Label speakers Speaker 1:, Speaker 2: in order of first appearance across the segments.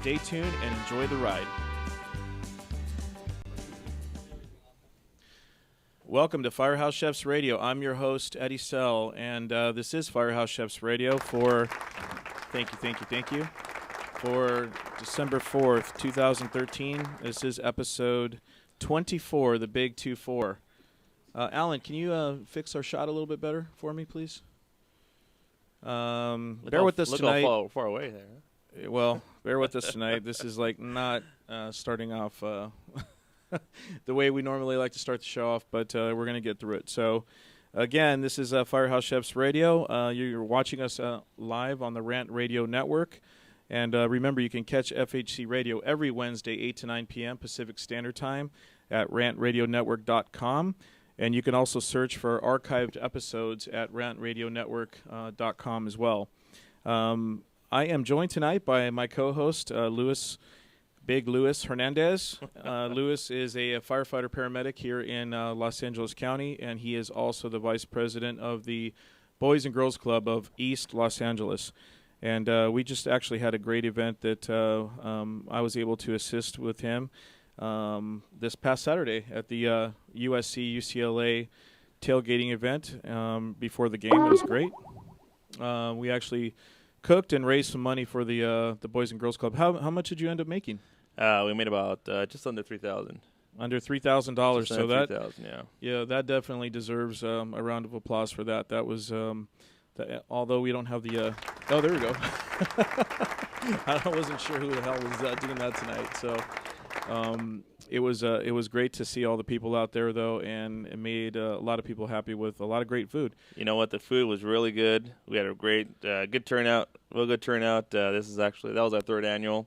Speaker 1: Stay tuned and enjoy the ride. Welcome to FireHouse Chefs Radio. I'm your host, Eddie Sell, and this is FireHouse Chefs Radio for, thank you, for December 4th, 2013. This is episode 24, the Big 2-4. Alan, can you fix our shot a little bit better for me, please? Bear with us tonight.
Speaker 2: Look how far away there.
Speaker 1: Well, bear with us tonight. This is like not starting off the way we normally like to start the show off, but we're going to get through it. So, again, this is FireHouse Chefs Radio. You're watching us live on the Rant Radio Network. And remember, you can catch FHC Radio every Wednesday, 8 to 9 p.m. Pacific Standard Time at rantradionetwork.com. And you can also search for archived episodes at rantradionetwork.com as well. I am joined tonight by my co-host, Big Luis Hernandez. Luis is a firefighter paramedic here in Los Angeles County, and he is also the vice president of the Boys and Girls Club of East Los Angeles. And we just actually had a great event that I was able to assist with him this past Saturday at the USC-UCLA tailgating event before the game. It was great. We actually cooked and raised some money for the Boys and Girls Club. How much did you end up making?
Speaker 2: We made about just under $3,000.
Speaker 1: Under $3,000. So that,
Speaker 2: 3,000,
Speaker 1: yeah, that definitely deserves a round of applause for that. That was, although we don't have the. Oh, there we go. I wasn't sure who the hell was doing that tonight. So it was great to see all the people out there though, and it made a lot of people happy with a lot of great food.
Speaker 2: You know what? The food was really good. We had a great, good turnout. Real good turnout. That was our third annual.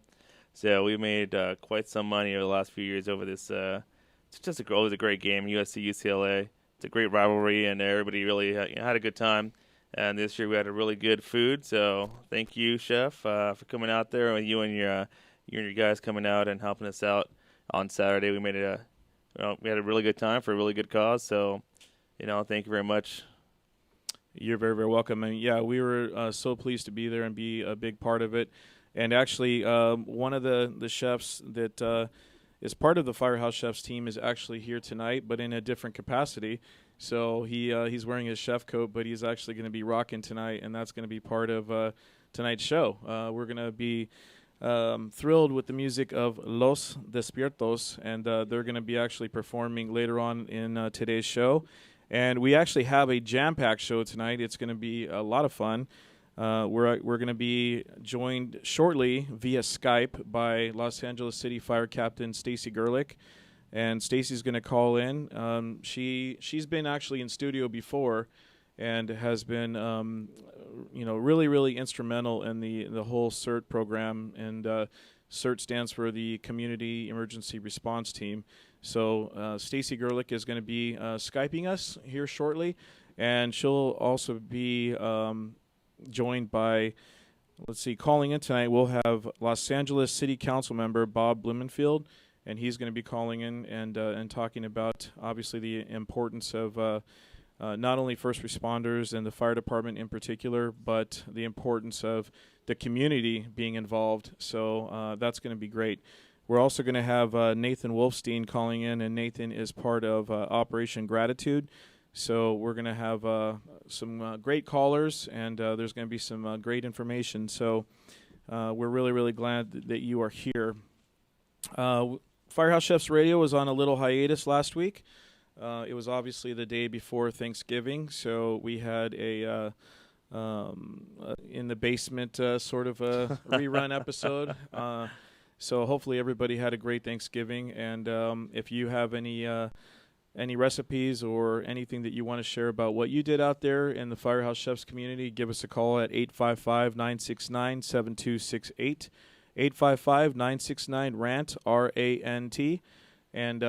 Speaker 2: So we made quite some money over the last few years over this. It's just always a great game, USC UCLA. It's a great rivalry, and everybody really had a good time. And this year we had a really good food. So thank you, Chef, for coming out there, and you and your guys coming out and helping us out on Saturday. We made we had a really good time for a really good cause. So, thank you very much.
Speaker 1: You're very, very welcome. And yeah, we were so pleased to be there and be a big part of it. And actually, one of the chefs that is part of the FireHouse Chefs team is actually here tonight, but in a different capacity. So he's wearing his chef coat, but he's actually going to be rocking tonight, and that's going to be part of tonight's show. We're going to be thrilled with the music of Los Despiertos, and they're going to be actually performing later on in today's show. And we actually have a jam-packed show tonight. It's going to be a lot of fun. We're going to be joined shortly via Skype by Los Angeles City Fire Captain Stacy Gerlich, and Stacy's going to call in. She's been actually in studio before, and has been really, really instrumental in the whole CERT program. And CERT stands for the Community Emergency Response Team. So Stacy Gerlich is going to be Skyping us here shortly, and she'll also be joined by, calling in tonight, we'll have Los Angeles City Council member Bob Blumenfield, and he's going to be calling in and talking about, obviously, the importance of not only first responders and the fire department in particular, but the importance of the community being involved. So that's going to be great. We're also going to have Nathan Wolfstein calling in, and Nathan is part of Operation Gratitude. So we're going to have some great callers, and there's going to be some great information. So we're really, really glad that you are here. FireHouse Chefs Radio was on a little hiatus last week. It was obviously the day before Thanksgiving, so we had a in the basement sort of a rerun episode. So hopefully everybody had a great Thanksgiving, and if you have any recipes or anything that you want to share about what you did out there in the FireHouse Chefs community, give us a call at 855-969-7268, 855-969-RANT, R-A-N-T. And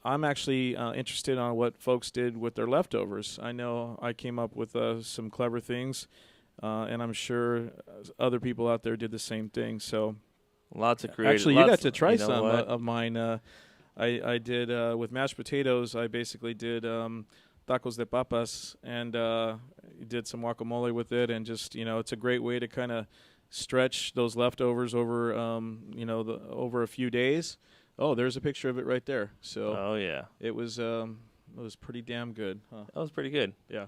Speaker 1: I'm actually interested on what folks did with their leftovers. I know I came up with some clever things, and I'm sure other people out there did the same thing. So
Speaker 2: lots of creative.
Speaker 1: Actually, you got to try some of mine. I did with mashed potatoes. I basically did tacos de papas and did some guacamole with it, and just it's a great way to kind of stretch those leftovers over, over a few days. Oh, there's a picture of it right there. So
Speaker 2: Oh yeah,
Speaker 1: it was pretty damn good. Huh?
Speaker 2: that was pretty good.
Speaker 1: Yeah.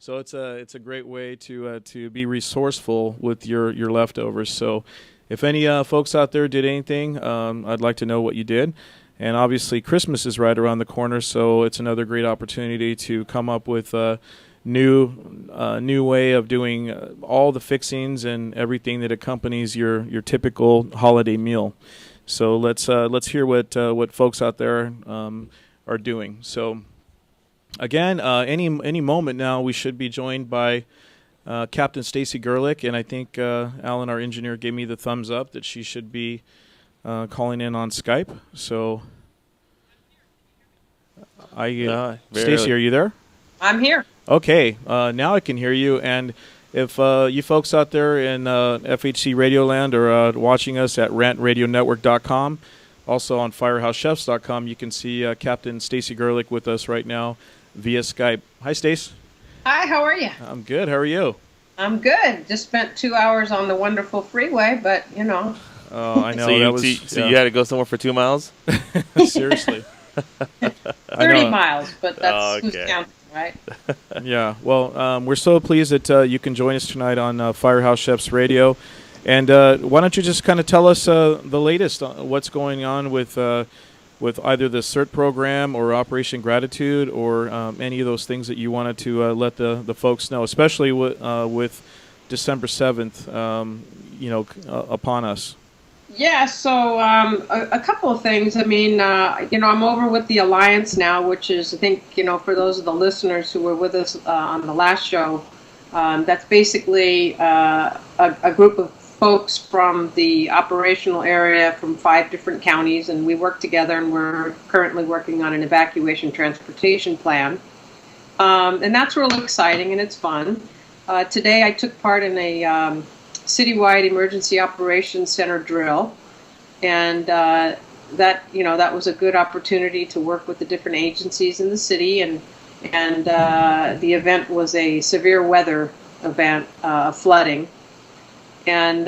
Speaker 1: So it's a great way to be resourceful with your leftovers. So if any folks out there did anything, I'd like to know what you did. And obviously Christmas is right around the corner, so it's another great opportunity to come up with a new way of doing all the fixings and everything that accompanies your typical holiday meal. So let's hear what folks out there are doing. So. Again, any moment now, we should be joined by Captain Stacy Gerlich, and I think Alan, our engineer, gave me the thumbs up that she should be calling in on Skype. So, Stacy, are you there?
Speaker 3: I'm here.
Speaker 1: Okay, now I can hear you. And if you folks out there in FHC Radioland are watching us at rantradionetwork.com, also on FireHouseChefs.com, you can see Captain Stacy Gerlich with us right now via Skype. Hi, Stace.
Speaker 3: Hi, how are you?
Speaker 1: I'm good. How are you?
Speaker 3: I'm good. Just spent 2 hours on the wonderful freeway, but you know.
Speaker 1: Oh, I know.
Speaker 2: So you had to go somewhere for 2 miles?
Speaker 1: Seriously.
Speaker 3: 30 miles, but that's who's counting, right?
Speaker 1: Yeah. Well, we're so pleased that you can join us tonight on Firehouse Chefs Radio. And why don't you just kind of tell us the latest on what's going on with either the CERT program or Operation Gratitude or any of those things that you wanted to let the folks know, especially with December 7th, upon us.
Speaker 3: Yeah, so a couple of things. I mean, I'm over with the Alliance now, which is, I think, for those of the listeners who were with us on the last show, that's basically a group of folks from the operational area from 5 different counties, and we work together, and we're currently working on an evacuation transportation plan. And that's really exciting, and it's fun. Today I took part in a citywide emergency operations center drill, and that was a good opportunity to work with the different agencies in the city, and the event was a severe weather event, flooding. And,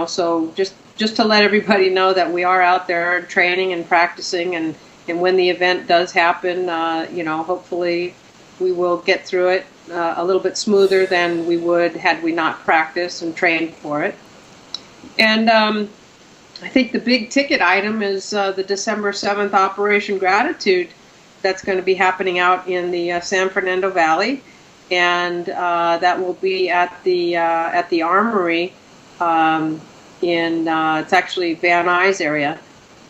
Speaker 3: so just to let everybody know that we are out there training and practicing, and when the event does happen, hopefully we will get through it a little bit smoother than we would had we not practiced and trained for it. And I think the big ticket item is the December 7th Operation Gratitude that's going to be happening out in the San Fernando Valley. And that will be at the Armory it's actually Van Nuys area,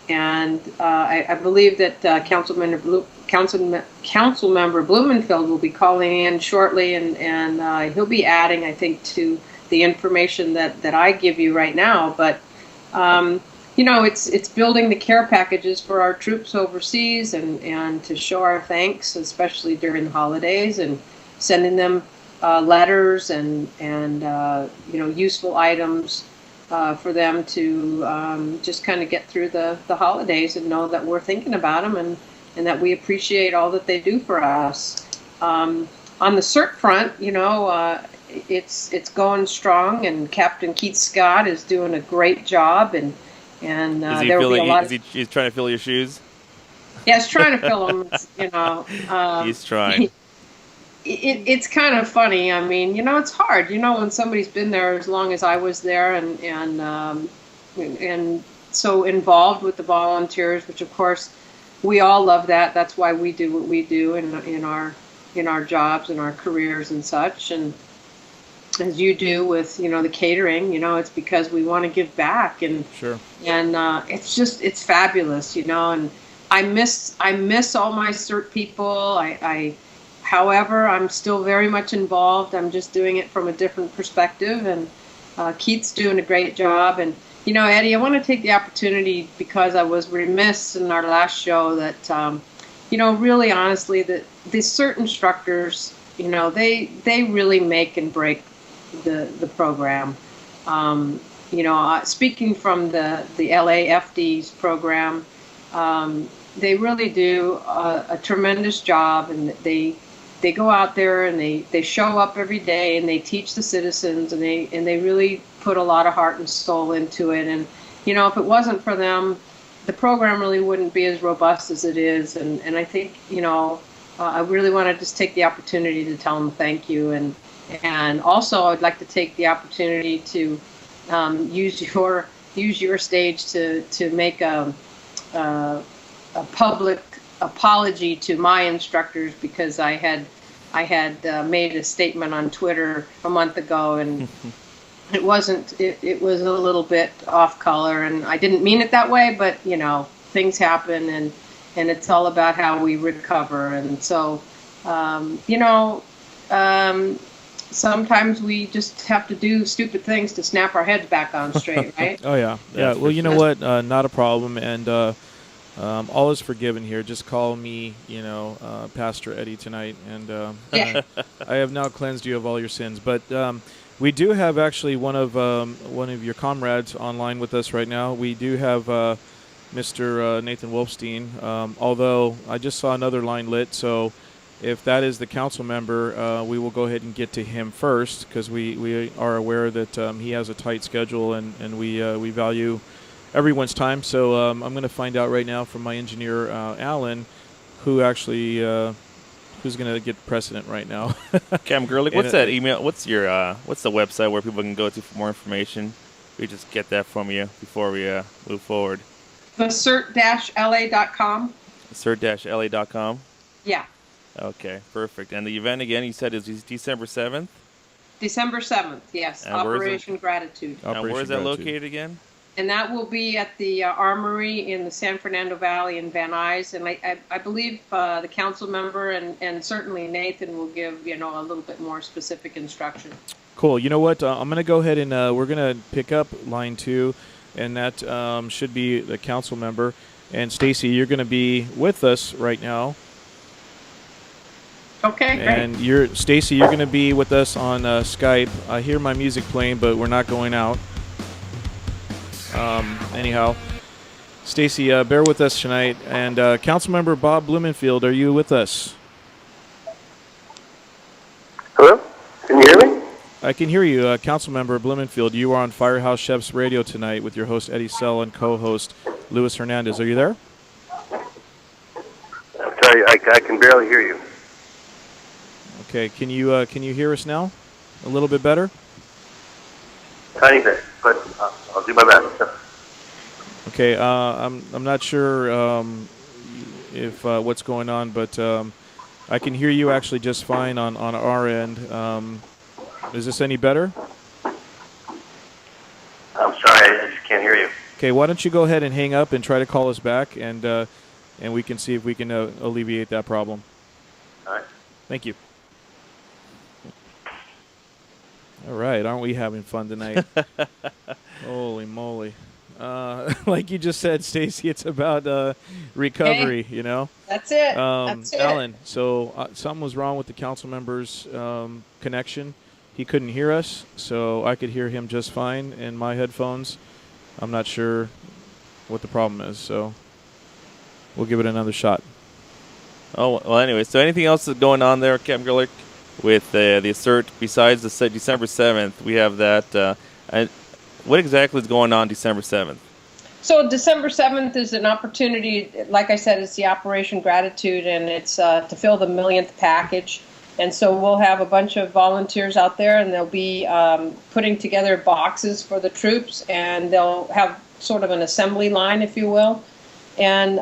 Speaker 3: and I believe that Councilmember Blumenfeld will be calling in shortly, and he'll be adding, I think, to the information that I give you right now. But it's building the care packages for our troops overseas, and to show our thanks, especially during the holidays, and sending them letters and useful items for them to just kind of get through the holidays and know that we're thinking about them and that we appreciate all that they do for us. On the CERT front, it's going strong, and Captain Keith Scott is doing a great job, and there will be a lot.
Speaker 2: He's trying to fill your shoes?
Speaker 3: Yeah, he's trying to fill them.
Speaker 2: He's trying.
Speaker 3: It's kind of funny. I mean, it's hard. When somebody's been there as long as I was there, and so involved with the volunteers, which of course we all love that. That's why we do what we do in our jobs and our careers and such. And as you do with the catering, it's because we want to give back, and
Speaker 1: sure.
Speaker 3: And it's fabulous, and I miss all my CERT people. However, I'm still very much involved. I'm just doing it from a different perspective, and Keith's doing a great job. And, Eddie, I want to take the opportunity, because I was remiss in our last show, that, really honestly, the CERT instructors, they really make and break the program. Speaking from the LAFD's program, they really do a tremendous job, and they go out there and they show up every day, and they teach the citizens, and they really put a lot of heart and soul into it. And, if it wasn't for them, the program really wouldn't be as robust as it is. And I think, I really want to just take the opportunity to tell them thank you. And also I'd like to take the opportunity to use your stage to make a public apology to my instructors, because I had made a statement on Twitter a month ago, and it was a little bit off color, and I didn't mean it that way, but things happen, and it's all about how we recover. And so sometimes we just have to do stupid things to snap our heads back on straight, right?
Speaker 1: Oh yeah. Well, you know what? Not a problem, and all is forgiven here. Just call me, Pastor Eddie tonight, and I have now cleansed you of all your sins. But we do have actually one of your comrades online with us right now. We do have Mr. Nathan Wolfstein. Although I just saw another line lit, so if that is the council member, we will go ahead and get to him first, because we are aware that he has a tight schedule, and we value everyone's time. So I'm going to find out right now from my engineer, Alan, who actually who's going to get precedent right now.
Speaker 2: Cam Gerlich, what's that email? What's your what's the website where people can go to for more information? We just get that from you before we move forward.
Speaker 3: The cert-la.com.
Speaker 2: Cert-la.com.
Speaker 3: Yeah.
Speaker 2: Okay, perfect. And the event again, you said is December 7th.
Speaker 3: December 7th, yes.
Speaker 2: And
Speaker 3: Operation Gratitude.
Speaker 2: And where is that located again?
Speaker 3: And that will be at the Armory in the San Fernando Valley in Van Nuys. And I believe the council member and certainly Nathan will give, a little bit more specific instruction.
Speaker 1: Cool. You know what? I'm going to go ahead and we're going to pick up line 2, and that should be the council member. And Stacy, you're going to be with us right now.
Speaker 3: Okay, great.
Speaker 1: And Stacy, you're going to be with us on Skype. I hear my music playing, but we're not going out. Anyhow, Stacy, bear with us tonight. And Councilmember Bob Blumenfield, are you with us?
Speaker 4: Hello? Can you hear me?
Speaker 1: I can hear you. Councilmember Blumenfield, you are on FireHouse Chefs Radio tonight with your host Eddie Sell and co-host Luis Hernandez. Are you there?
Speaker 4: I'm sorry, I can barely hear you.
Speaker 1: Okay, can you hear us now? A little bit better?
Speaker 4: Tiny bit, but I'll do my best.
Speaker 1: Okay, I'm not sure if what's going on, but I can hear you actually just fine on our end. Is this any better?
Speaker 4: I'm sorry, I just can't hear you.
Speaker 1: Okay, why don't you go ahead and hang up and try to call us back, and we can see if we can alleviate that problem.
Speaker 4: All right.
Speaker 1: Thank you. All right, aren't we having fun tonight? Holy moly. Like you just said, Stacy, it's about recovery,
Speaker 3: Hey, That's it. That's it.
Speaker 1: Alan, so something was wrong with the council member's connection. He couldn't hear us, so I could hear him just fine in my headphones. I'm not sure what the problem is, so we'll give it another shot.
Speaker 2: Oh, well, anyway, so anything else that's going on there, Cam Gerlich, with the assert besides the December 7th? We have that. And what exactly is going on December 7th?
Speaker 3: So December 7th is an opportunity, like I said, it's the Operation Gratitude, and it's to fill the millionth package. And so we'll have a bunch of volunteers out there, and they'll be putting together boxes for the troops, and they'll have sort of an assembly line, if you will. And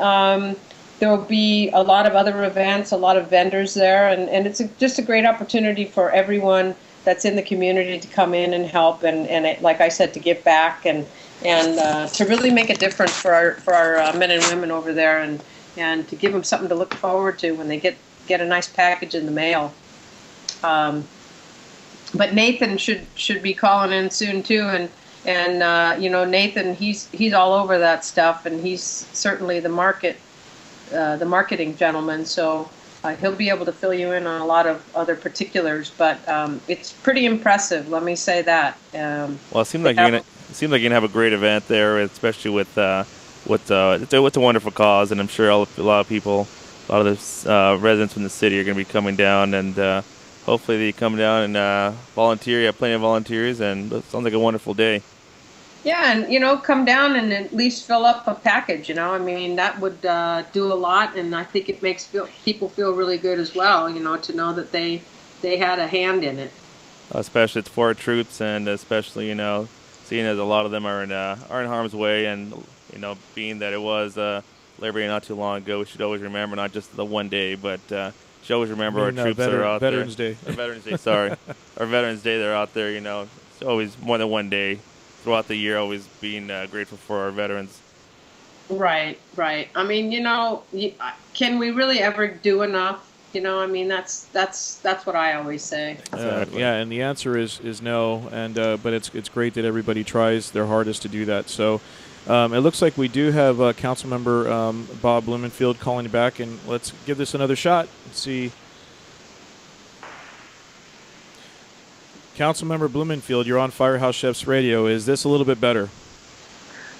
Speaker 3: there will be a lot of other events, a lot of vendors there, and it's just a great opportunity for everyone that's in the community to come in and help, and like I said, to give back and to really make a difference for our men and women over there, and to give them something to look forward to when they get a nice package in the mail. But Nathan should be calling in soon too, and Nathan, he's all over that stuff, and he's certainly the marketing gentleman, so he'll be able to fill you in on a lot of other particulars. But it's pretty impressive, let me say that.
Speaker 2: Well, it seems like you're gonna have a great event there, especially with it's a wonderful cause, and I'm sure a lot of people, a lot of the residents from the city are going to be coming down and hopefully they come down and volunteer. You have plenty of volunteers, and it sounds like a wonderful day.
Speaker 3: Yeah, and come down and at least fill up a package. I mean, that would do a lot, and I think it makes people feel really good as well. To know that they had a hand in it.
Speaker 2: Especially it's for our troops, and especially seeing as a lot of them are in harm's way, and being that it was Labor Day not too long ago, we should always remember not just the one day, but should always remember our troops that are out
Speaker 1: Veterans
Speaker 2: there.
Speaker 1: Day.
Speaker 2: Or Veterans Day, sorry, our Veterans Day. They're out there. It's always more than one day throughout the year. Always being grateful for our veterans.
Speaker 3: Right. I mean, can we really ever do enough? I mean, that's what I always say.
Speaker 2: Exactly.
Speaker 1: Yeah, and the answer is no. And but it's great that everybody tries their hardest to do that. So it looks like we do have Councilmember Bob Blumenfield calling back, and let's give this another shot. Let's see. Councilmember Blumenfield, you're on Firehouse Chefs Radio. Is this a little bit better?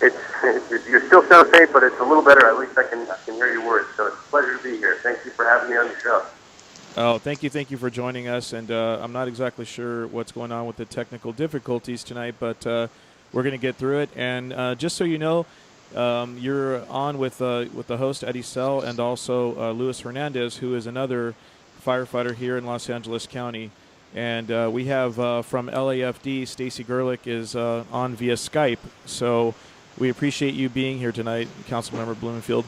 Speaker 4: You still sound faint, but it's a little better. At least I can hear your words. So it's a pleasure to be here. Thank you for having me on the show.
Speaker 1: Oh, thank you for joining us. And I'm not exactly sure what's going on with the technical difficulties tonight, but we're going to get through it. And just so you know, you're on with the host Eddie Sell and also Luis Hernandez, who is another firefighter here in Los Angeles County. And we have from LAFD, Stacy Gerlich is on via Skype. So we appreciate you being here tonight, Councilmember Blumenfield.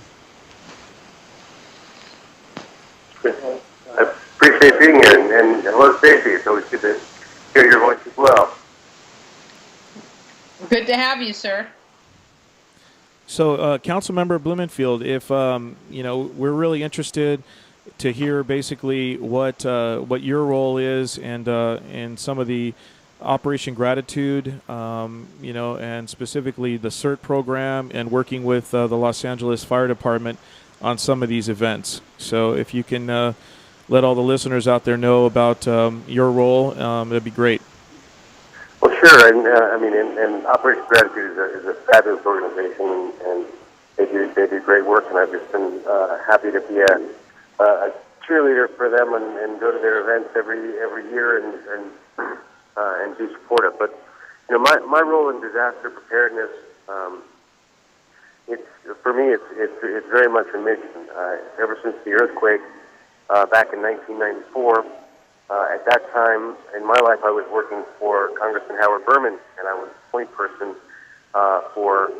Speaker 4: I appreciate being here, and hello, Stacy. It's always good to hear your voice as well.
Speaker 3: Good to have you, sir.
Speaker 1: So, Councilmember Blumenfield, if we're really interested to hear basically what your role is and some of the Operation Gratitude, and specifically the CERT program and working with the Los Angeles Fire Department on some of these events. So if you can let all the listeners out there know about your role, that'd be great.
Speaker 4: Well, sure. And Operation Gratitude is a fabulous organization, and they do great work, and I've just been happy to be a cheerleader for them and go to their events every year and be supportive. But my role in disaster preparedness, for me it's very much a mission. Ever since the earthquake back in 1994, at that time in my life I was working for Congressman Howard Berman, and I was the point person for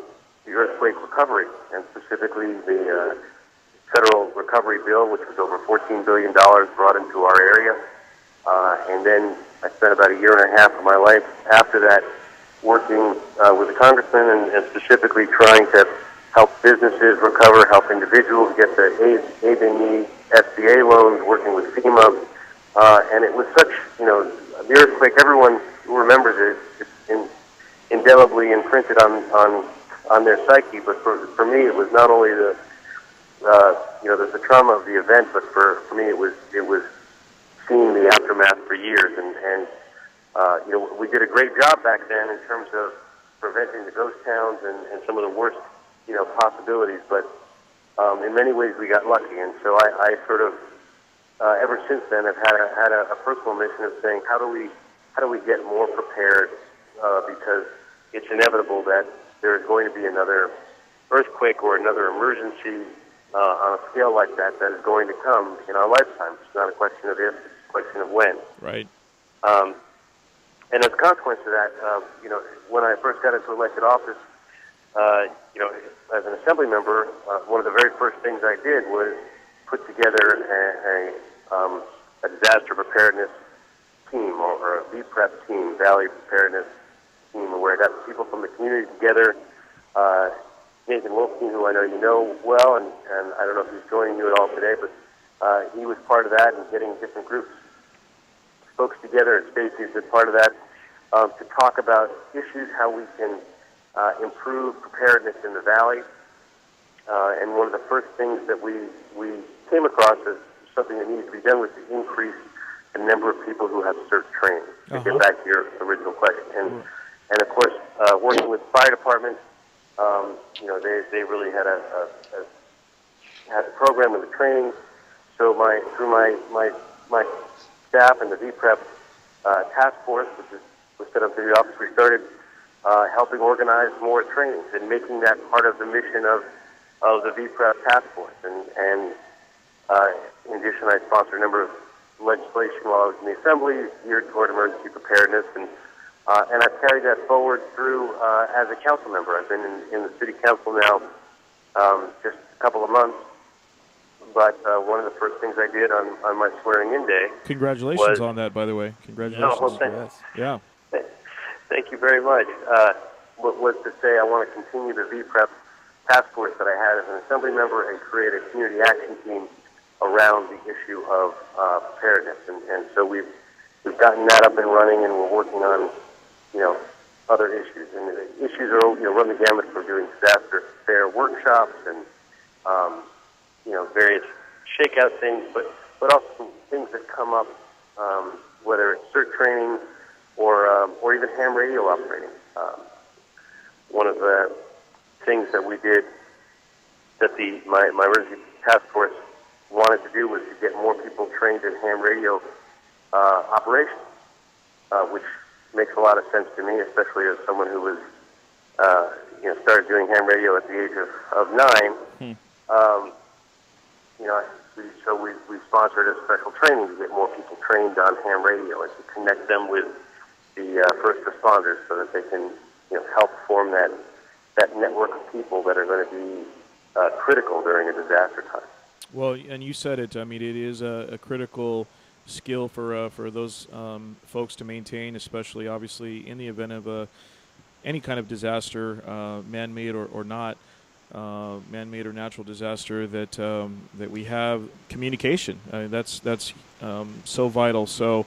Speaker 4: the earthquake recovery, and specifically the federal recovery bill, which was over $14 billion brought into our area. And then I spent about a year and a half of my life after that working with the congressman and specifically trying to help businesses recover, help individuals get the aid they need, SBA loans, working with FEMA. And it was such, the earthquake, everyone who remembers it, it's indelibly imprinted on their psyche. But for me, it was not only the trauma of the event, but for me, it was seeing the aftermath for years, and we did a great job back then in terms of preventing the ghost towns and some of the worst possibilities. But in many ways, we got lucky, and so I sort of ever since then have had a personal mission of saying how do we get more prepared, because it's inevitable that there is going to be another earthquake or another emergency on a scale like that is going to come in our lifetime. It's not a question of if, it's a question of when.
Speaker 1: Right.
Speaker 4: And as a consequence of that, when I first got into elected office, as an assembly member, one of the very first things I did was put together a disaster preparedness team, or a VPREP team, Valley Preparedness team, where I got people from the community together. Nathan Wolfstein, who I know you know well, and I don't know if he's joining you at all today, but he was part of that, and getting different groups, folks together, and Stacy has been part of that, to talk about issues, how we can improve preparedness in the Valley. And one of the first things that we came across as something that needs to be done was to increase the number of people who have CERT training, to get back to your original question. And of course, working with the fire department, they really had a program and the training. So through my staff and the VPREP task force, which was set up in the office, we started helping organize more trainings and making that part of the mission of the VPREP task force. And in addition, I sponsored a number of legislation while I was in the Assembly geared toward emergency preparedness, and I've carried that forward through as a council member. I've been in the city council now just a couple of months, but one of the first things I did on my swearing-in day.
Speaker 1: Congratulations on that, by the way. Congratulations.
Speaker 4: Oh, well,
Speaker 1: Yeah.
Speaker 4: Thank you very much. Was to say I want to continue the VPREP task force that I had as an Assembly member and create a community action team around the issue of preparedness, and so we've gotten that up and running, and we're working on other issues, and the issues are run the gamut for doing disaster fair workshops and various shakeout things, but also things that come up, whether it's CERT training or even ham radio operating. One of the things that we did that my emergency task force wanted to do was to get more people trained in ham radio operation, which makes a lot of sense to me, especially as someone who was started doing ham radio at the age of 9. So we sponsored a special training to get more people trained on ham radio and to connect them with the first responders so that they can help form that network of people that are going to be critical during a disaster time.
Speaker 1: Well, and you said it. I mean, it is a critical skill for those folks to maintain, especially obviously in the event of any kind of disaster, man-made or not, man-made or natural disaster. That we have communication. I mean, that's so vital. So,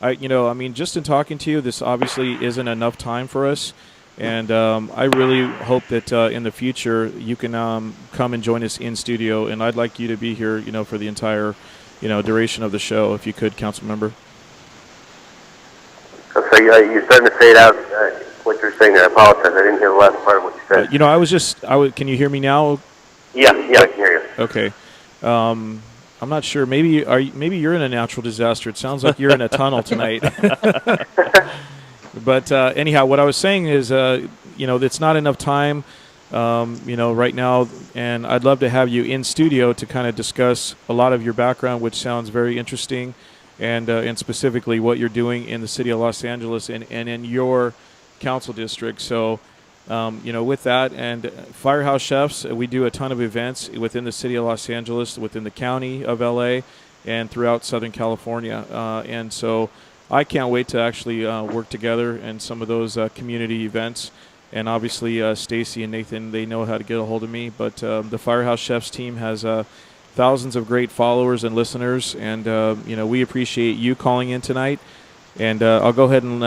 Speaker 1: just in talking to you, this obviously isn't enough time for us. And I really hope that in the future you can come and join us in studio. And I'd like you to be here, for the entire, duration of the show, if you could, council member.
Speaker 4: So you're starting to fade out what you're saying there. I apologize. I didn't hear the last part of what you said.
Speaker 1: Can you hear me now?
Speaker 4: Yeah, I can hear you.
Speaker 1: Okay. I'm not sure. Maybe you're in a natural disaster. It sounds like you're in a tunnel tonight. But anyhow, what I was saying is, it's not enough time, right now, and I'd love to have you in studio to kind of discuss a lot of your background, which sounds very interesting, and specifically what you're doing in the city of Los Angeles and in your council district. So, with that, and FireHouse Chefs, we do a ton of events within the city of Los Angeles, within the county of LA, and throughout Southern California, and so I can't wait to actually work together in some of those community events. And obviously, Stacy and Nathan, they know how to get a hold of me. But the FireHouse Chefs team has thousands of great followers and listeners. And, we appreciate you calling in tonight. And I'll go ahead and,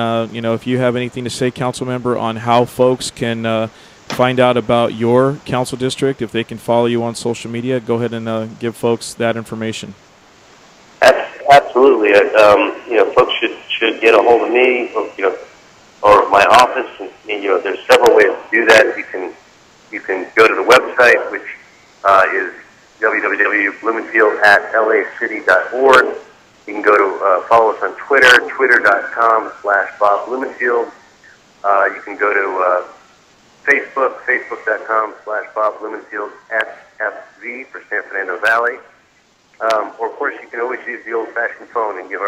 Speaker 1: if you have anything to say, council member, on how folks can find out about your council district, if they can follow you on social media, go ahead and give folks that information.
Speaker 4: Absolutely. Folks should get a hold of me, or my office. And, there's several ways to do that. You can go to the website, which is www.blumenfield@lacity.org. You can go to follow us on Twitter, twitter.com/Bob Blumenfield. You can go to Facebook, facebook.com/Bob Blumenfield SFV for San Fernando Valley. Or, of course, you can always use the old-fashioned phone and give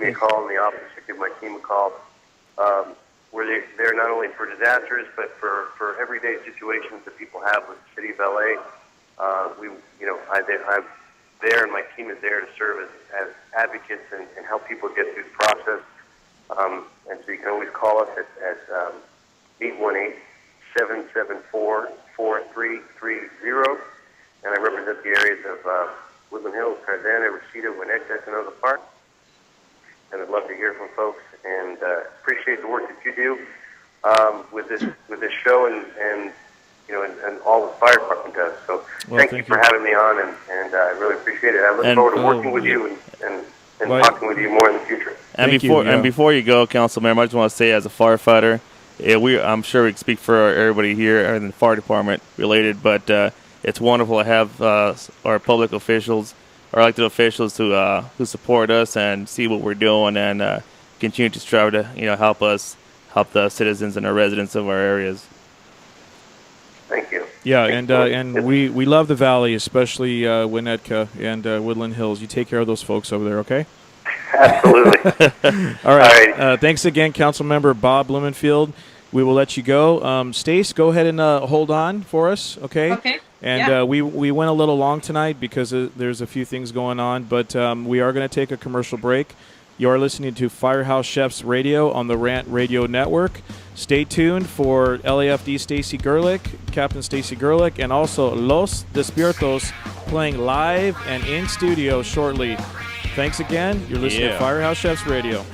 Speaker 4: me a call in the office or give my team a call. We're there not only for disasters, but for everyday situations that people have with the city of LA. I'm there, and my team is there to serve as advocates and help people get through the process. And so you can always call us at 818-774-4330. And I represent the areas of Woodland Hills, Tarzana, Reseda, Winnetka, Canoga Park. And I'd love to hear from folks, and appreciate the work that you do with this show and all the fire department does. So thank you for having me on, and I really appreciate it. I look forward to working with you and talking with you more in the future.
Speaker 2: And before you go, Council Member, I just want to say, as a firefighter, I'm sure we can speak for everybody here in the fire department related, but it's wonderful to have our public officials our elected officials who support us and see what we're doing and continue to strive to help the citizens and our residents of our areas.
Speaker 4: Thank you.
Speaker 1: Yeah, and we love the Valley, especially Winnetka and Woodland Hills. You take care of those folks over there, okay?
Speaker 4: Absolutely.
Speaker 1: All right.
Speaker 4: All right.
Speaker 1: Thanks again, Councilmember Bob Blumenfield. We will let you go. Stace, go ahead and hold on for us, okay?
Speaker 3: Okay.
Speaker 1: And
Speaker 3: Yeah.
Speaker 1: we went a little long tonight because there's a few things going on, but we are going to take a commercial break. You are listening to Firehouse Chefs Radio on the Rant Radio Network. Stay tuned for LAFD Stacy Gerlich, Captain Stacy Gerlich, and also Los Despiertos playing live and in studio shortly. Thanks again. You're listening to Firehouse Chefs Radio.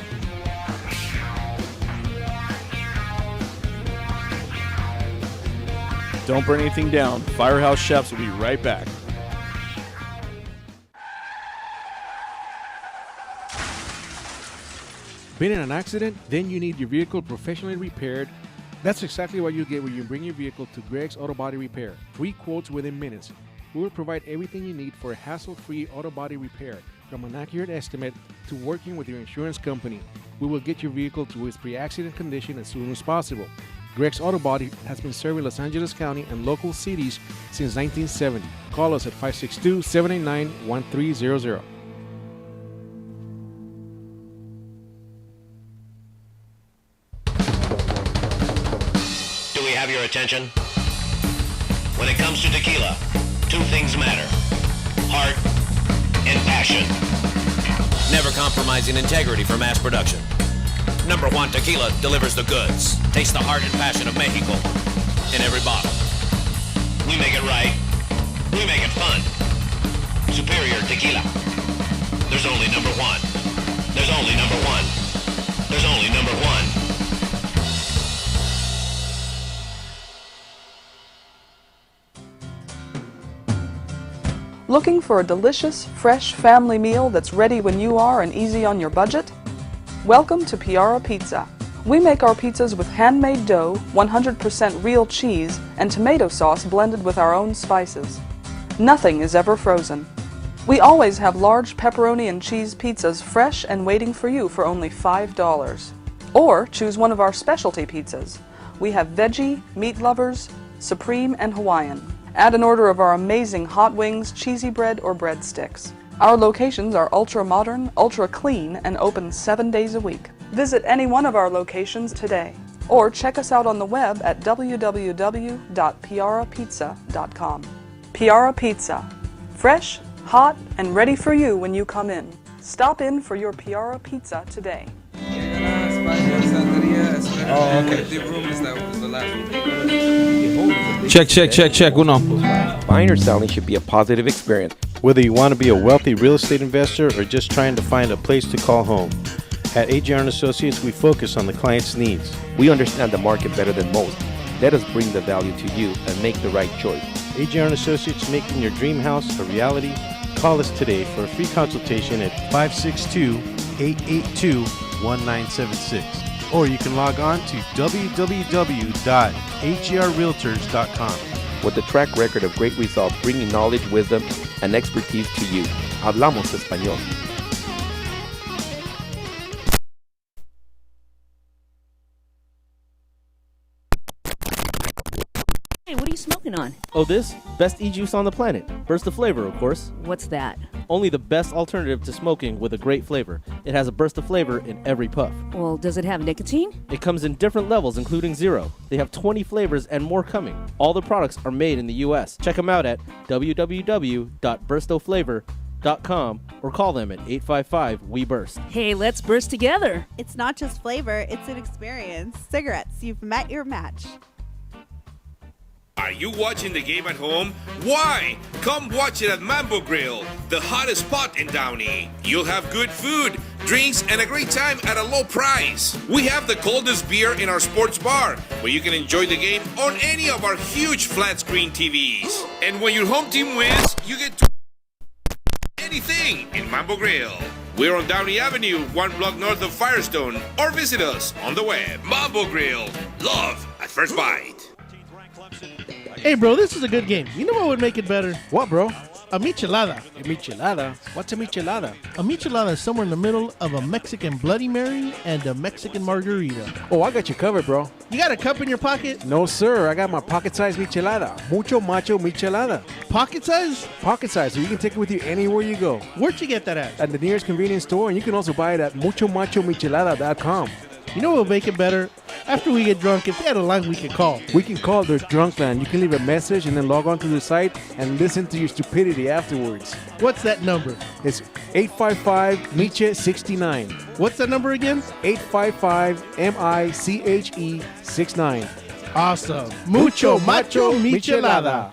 Speaker 1: Don't burn anything down. Firehouse Chefs will be right back.
Speaker 5: Been in an accident? Then you need your vehicle professionally repaired. That's exactly what you get when you bring your vehicle to Greg's Auto Body Repair. 3 quotes within minutes. We will provide everything you need for a hassle-free auto body repair, from an accurate estimate to working with your insurance company. We will get your vehicle to its pre-accident condition as soon as possible. Greg's Auto Body has been serving Los Angeles County and local cities since 1970. Call us at 562-789-1300.
Speaker 6: Do we have your attention? When it comes to tequila, 2 things matter: heart and passion. Never compromising integrity for mass production. Number 1 Tequila delivers the goods. Taste the heart and passion of Mexico in every bottle. We make it right. We make it fun. Superior Tequila. There's only number 1. There's only number 1. There's only number 1.
Speaker 7: Looking for a delicious, fresh family meal that's ready when you are and easy on your budget? Welcome to Piara Pizza. We make our pizzas with handmade dough, 100% real cheese, and tomato sauce blended with our own spices. Nothing is ever frozen. We always have large pepperoni and cheese pizzas fresh and waiting for you for only $5. Or choose one of our specialty pizzas. We have veggie, meat lovers, supreme, and Hawaiian. Add an order of our amazing hot wings, cheesy bread, or breadsticks. Our locations are ultra-modern, ultra-clean, and open 7 days a week. Visit any one of our locations today, or check us out on the web at www.piarapizza.com. Piara Pizza. Fresh, hot, and ready for you when you come in. Stop in for your Piara Pizza today.
Speaker 8: Oh, okay. The room is the last
Speaker 5: Check. Uno.
Speaker 9: Buying or selling should be a positive experience.
Speaker 10: Whether you want to be a wealthy real estate investor or just trying to find a place to call home. At AJR & Associates, we focus on the client's needs.
Speaker 9: We understand the market better than most. Let us bring the value to you and make the right choice.
Speaker 10: AJR & Associates, making your dream house a reality. Call us today for a free consultation at 562-882-1976. Or you can log on to www.hrrealtors.com.
Speaker 9: With a track record of great results, bringing knowledge, wisdom, and expertise to you. Hablamos español.
Speaker 11: Hey, what are you smoking on?
Speaker 12: Oh, this? Best e-juice on the planet. Burst of flavor, of course.
Speaker 11: What's that?
Speaker 12: Only the best alternative to smoking with a great flavor. It has a burst of flavor in every puff.
Speaker 11: Well, does it have nicotine?
Speaker 12: It comes in different levels, including 0. They have 20 flavors and more coming. All the products are made in the U.S. Check them out at www.burstoflavor.com or call them at 855-WE-BURST.
Speaker 11: Hey, let's burst together.
Speaker 13: It's not just flavor, it's an experience. Cigarettes, you've met your match.
Speaker 14: Are you watching the game at home? Why? Come watch it at Mambo Grill, the hottest spot in Downey. You'll have good food, drinks, and a great time at a low price. We have the coldest beer in our sports bar, where you can enjoy the game on any of our huge flat screen TVs. And when your home team wins, you get to anything in Mambo Grill. We're on Downey Avenue, 1 block north of Firestone, or visit us on the web. Mambo Grill, love at first bite.
Speaker 15: Hey, bro, this is a good game. You know what would make it better?
Speaker 5: What, bro?
Speaker 15: A michelada.
Speaker 5: A michelada? What's a michelada?
Speaker 15: A michelada is somewhere in the middle of a Mexican Bloody Mary and a Mexican margarita.
Speaker 5: Oh, I got you covered, bro.
Speaker 15: You got a cup in your pocket?
Speaker 5: No, sir. I got my pocket-sized michelada. Mucho macho michelada.
Speaker 15: Pocket size?
Speaker 5: Pocket size, so you can take it with you anywhere you go.
Speaker 15: Where'd you get that at?
Speaker 5: At the nearest convenience store, and you can also buy it at muchomachomichelada.com.
Speaker 15: You know what will make it better? After we get drunk, if they had a line we could call.
Speaker 5: We can call their drunk line. You can leave a message and then log on to the site and listen to your stupidity afterwards.
Speaker 15: What's that number?
Speaker 5: It's 855-MICHE-69.
Speaker 15: What's that number again?
Speaker 5: 855-MICHE-69.
Speaker 15: Awesome. Mucho macho michelada.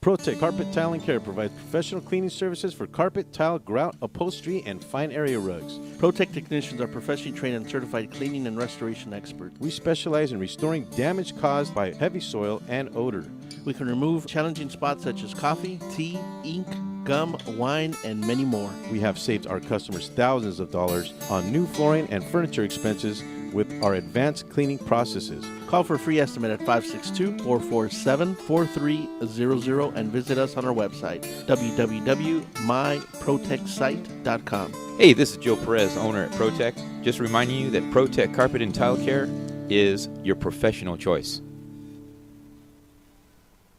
Speaker 10: ProTech Carpet Tile and Care provides professional cleaning services for carpet, tile, grout, upholstery, and fine area rugs.
Speaker 12: ProTech technicians are professionally trained and certified cleaning and restoration experts.
Speaker 10: We specialize in restoring damage caused by heavy soil and odor.
Speaker 12: We can remove challenging spots such as coffee, tea, ink, gum, wine, and many more.
Speaker 10: We have saved our customers thousands of dollars on new flooring and furniture expenses with our advanced cleaning processes.
Speaker 12: Call for a free estimate at 562-447-4300 and visit us on our website, www.myprotechsite.com.
Speaker 16: Hey, this is Joe Perez, owner at ProTech. Just reminding you that ProTech Carpet and Tile Care is your professional choice.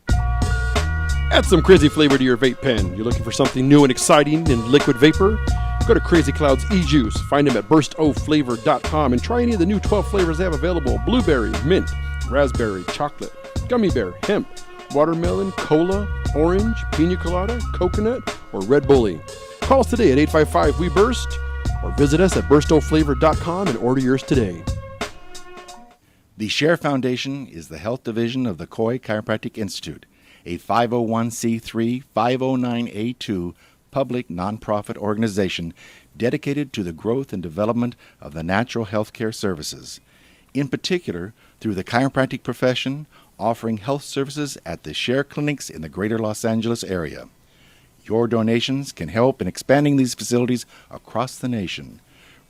Speaker 17: Add some crazy flavor to your vape pen. You're looking for something new and exciting in liquid vapor? Go to Crazy Cloud's e-Juice. Find them at burstoflavor.com and try any of the new 12 flavors they have available. Blueberry, mint, raspberry, chocolate, gummy bear, hemp, watermelon, cola, orange, pina colada, coconut, or Red Bully. Call us today at 855-WE-BURST or visit us at burstoflavor.com and order yours today.
Speaker 18: The Share Foundation is the health division of the Coy Chiropractic Institute, a 501c3 509A2 public nonprofit organization dedicated to the growth and development of the natural health care services, in particular through the chiropractic profession, offering health services at the Share clinics in the greater Los Angeles area. Your donations can help in expanding these facilities across the nation,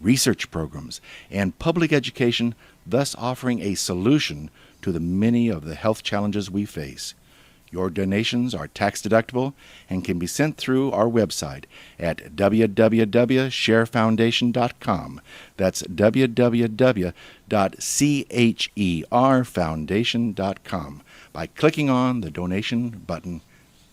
Speaker 18: research programs, and public education, thus offering a solution to the many of the health challenges we face. Your donations are tax deductible and can be sent through our website at www.sharefoundation.com. That's www.cherfoundation.com by clicking on the donation button.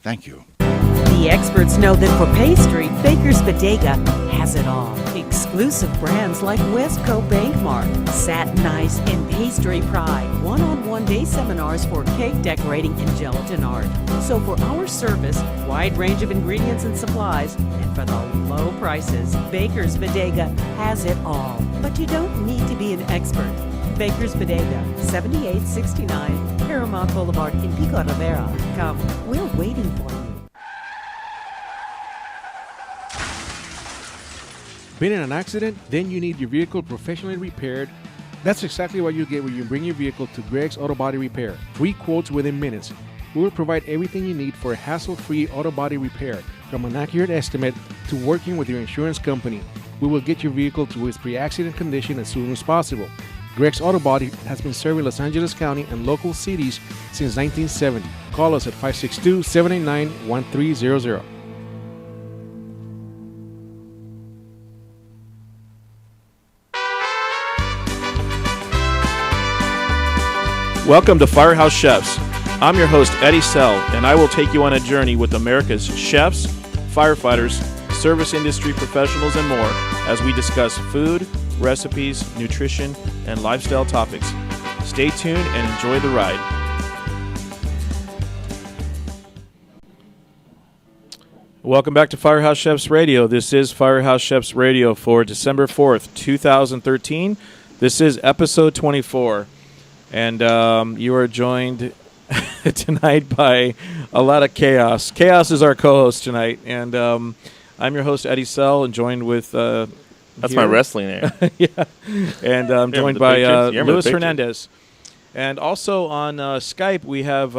Speaker 18: Thank you.
Speaker 19: The experts know that for pastry, Baker's Bodega has it all. Exclusive brands like Westco Bankmark, Satin Ice, and Pastry Pride. One-on-one day seminars for cake decorating and gelatin art. So for our service, wide range of ingredients and supplies, and for the low prices, Baker's Bodega has it all. But you don't need to be an expert. Baker's Bodega, 7869 Paramount Boulevard in Pico Rivera. Come, we're waiting for you.
Speaker 5: Been in an accident? Then you need your vehicle professionally repaired. That's exactly what you get when you bring your vehicle to Greg's Auto Body Repair. 3 quotes within minutes. We will provide everything you need for a hassle-free auto body repair, from an accurate estimate to working with your insurance company. We will get your vehicle to its pre-accident condition as soon as possible. Greg's Auto Body has been serving Los Angeles County and local cities since 1970. Call us at 562-789-1300.
Speaker 1: Welcome to FireHouse Chefs. I'm your host, Eddie Sell, and I will take you on a journey with America's chefs, firefighters, service industry professionals, and more as we discuss food, recipes, nutrition, and lifestyle topics. Stay tuned and enjoy the ride. Welcome back to FireHouse Chefs Radio. This is FireHouse Chefs Radio for December 4th, 2013. This is episode 24. And you are joined tonight by a lot of chaos. Chaos is our co-host tonight. And I'm your host, Eddie Sell, and joined with...
Speaker 2: That's my wrestling name.
Speaker 1: Yeah. And I'm joined by Luis Hernandez. And also on Skype, we have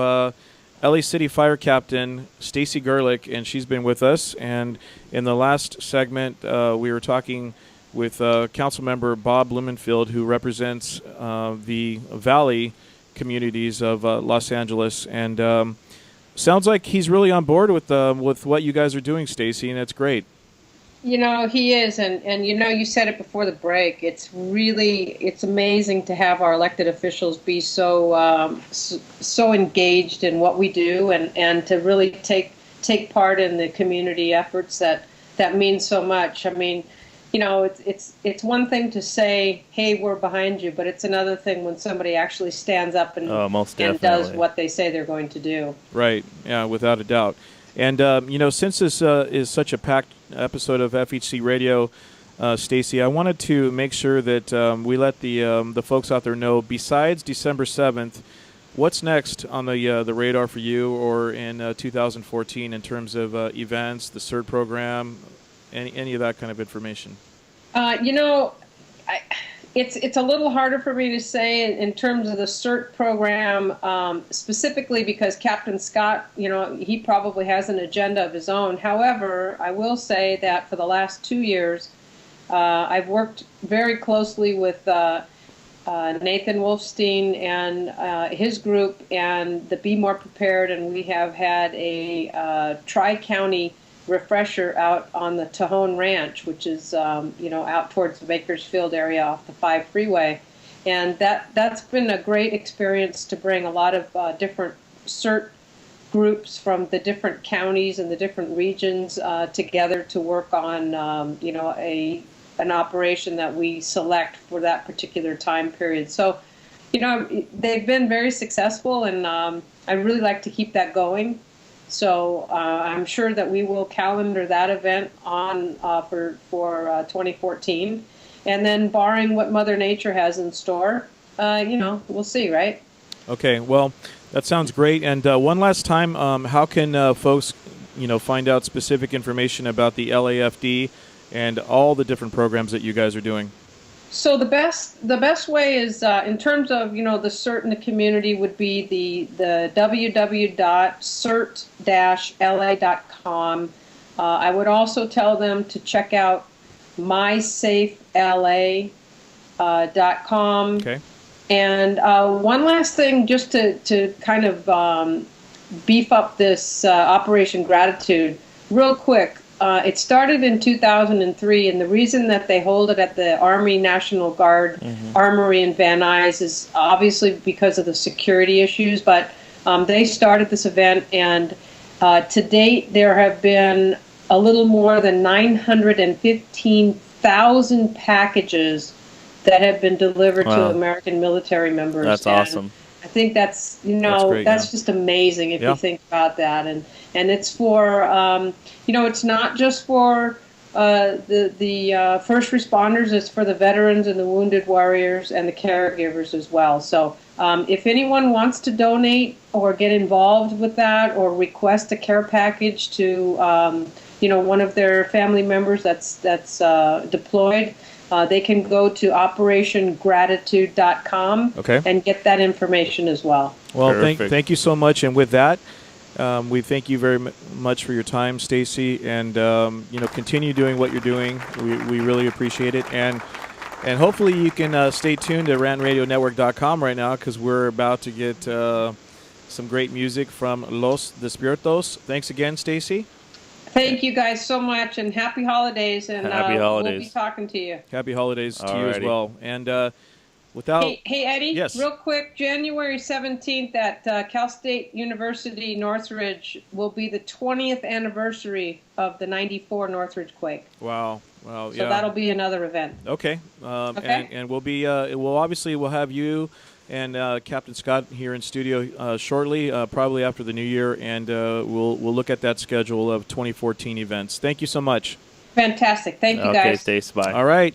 Speaker 1: LA City Fire Captain Stacy Gerlich, and she's been with us. And in the last segment, we were talking with Councilmember Bob Blumenfield, who represents the Valley communities of Los Angeles. And sounds like he's really on board with what you guys are doing, Stacy, and that's great.
Speaker 3: You know, he is, and you know, you said it before the break. It's amazing to have our elected officials be so engaged in what we do, and to really take part in the community efforts that means so much. I mean, you know, it's one thing to say, "Hey, we're behind you," but it's another thing when somebody actually stands up and does what they say they're going to do.
Speaker 1: Right. Yeah, without a doubt. And you know, since this is such a packed episode of FHC Radio, Stacy, I wanted to make sure that we let the folks out there know. Besides December 7th, what's next on the radar for you, or in 2014 in terms of events, the CERT program, any of that kind of information?
Speaker 3: You know, it's a little harder for me to say in terms of the CERT program, specifically because Captain Scott, you know, he probably has an agenda of his own. However, I will say that for the last 2 years, I've worked very closely with Nathan Wolfstein and his group and the Be More Prepared, and we have had a tri-county refresher out on the Tejon Ranch, which is you know, out towards the Bakersfield area off the 5 freeway, and that's been a great experience to bring a lot of different CERT groups from the different counties and the different regions together to work on you know, an operation that we select for that particular time period. So, you know, they've been very successful, and I really like to keep that going. So I'm sure that we will calendar that event on for 2014, and then barring what Mother Nature has in store, you know, we'll see, right?
Speaker 1: Okay, well, that sounds great. And one last time, how can folks, you know, find out specific information about the LAFD and all the different programs that you guys are doing?
Speaker 3: So the best way is in terms of, you know, the CERT in the community would be the www.cert-la.com. I would also tell them to check out mysafela.com.
Speaker 1: Okay.
Speaker 3: And one last thing, just to kind of beef up this Operation Gratitude real quick. It started in 2003, and the reason that they hold it at the Army National Guard Armory in Van Nuys is obviously because of the security issues, but they started this event, and to date there have been a little more than 915,000 packages that have been delivered to American military members.
Speaker 2: That's awesome.
Speaker 3: I think that's, you know, that's just amazing if you think about that. And it's for, you know, it's not just for the first responders, it's for the veterans and the wounded warriors and the caregivers as well. So if anyone wants to donate or get involved with that or request a care package to, you know, one of their family members that's deployed, they can go to operationgratitude.com and get that information as well.
Speaker 1: Well, thank you so much. And with that, we thank you very much for your time, Stacy, and you know, continue doing what you're doing. We really appreciate it, and hopefully you can stay tuned to rantradionetwork.com right now, because we're about to get some great music from Los Despiertos. Thanks again, Stacy.
Speaker 3: Thank you guys so much, and happy holidays, and
Speaker 2: happy holidays.
Speaker 3: We'll be talking to you.
Speaker 1: Happy holidays to you as well. And without...
Speaker 3: Hey, Eddie,
Speaker 1: yes.
Speaker 3: Real quick, January 17th at Cal State University Northridge will be the 20th anniversary of the 94 Northridge quake.
Speaker 1: Wow.
Speaker 3: So that'll be another event.
Speaker 1: Okay. And we'll be, we'll have you and Captain Scott here in studio shortly, probably after the new year, and we'll look at that schedule of 2014 events. Thank you so much.
Speaker 3: Fantastic. Thank you, guys.
Speaker 2: Okay, Stace, bye.
Speaker 1: All right.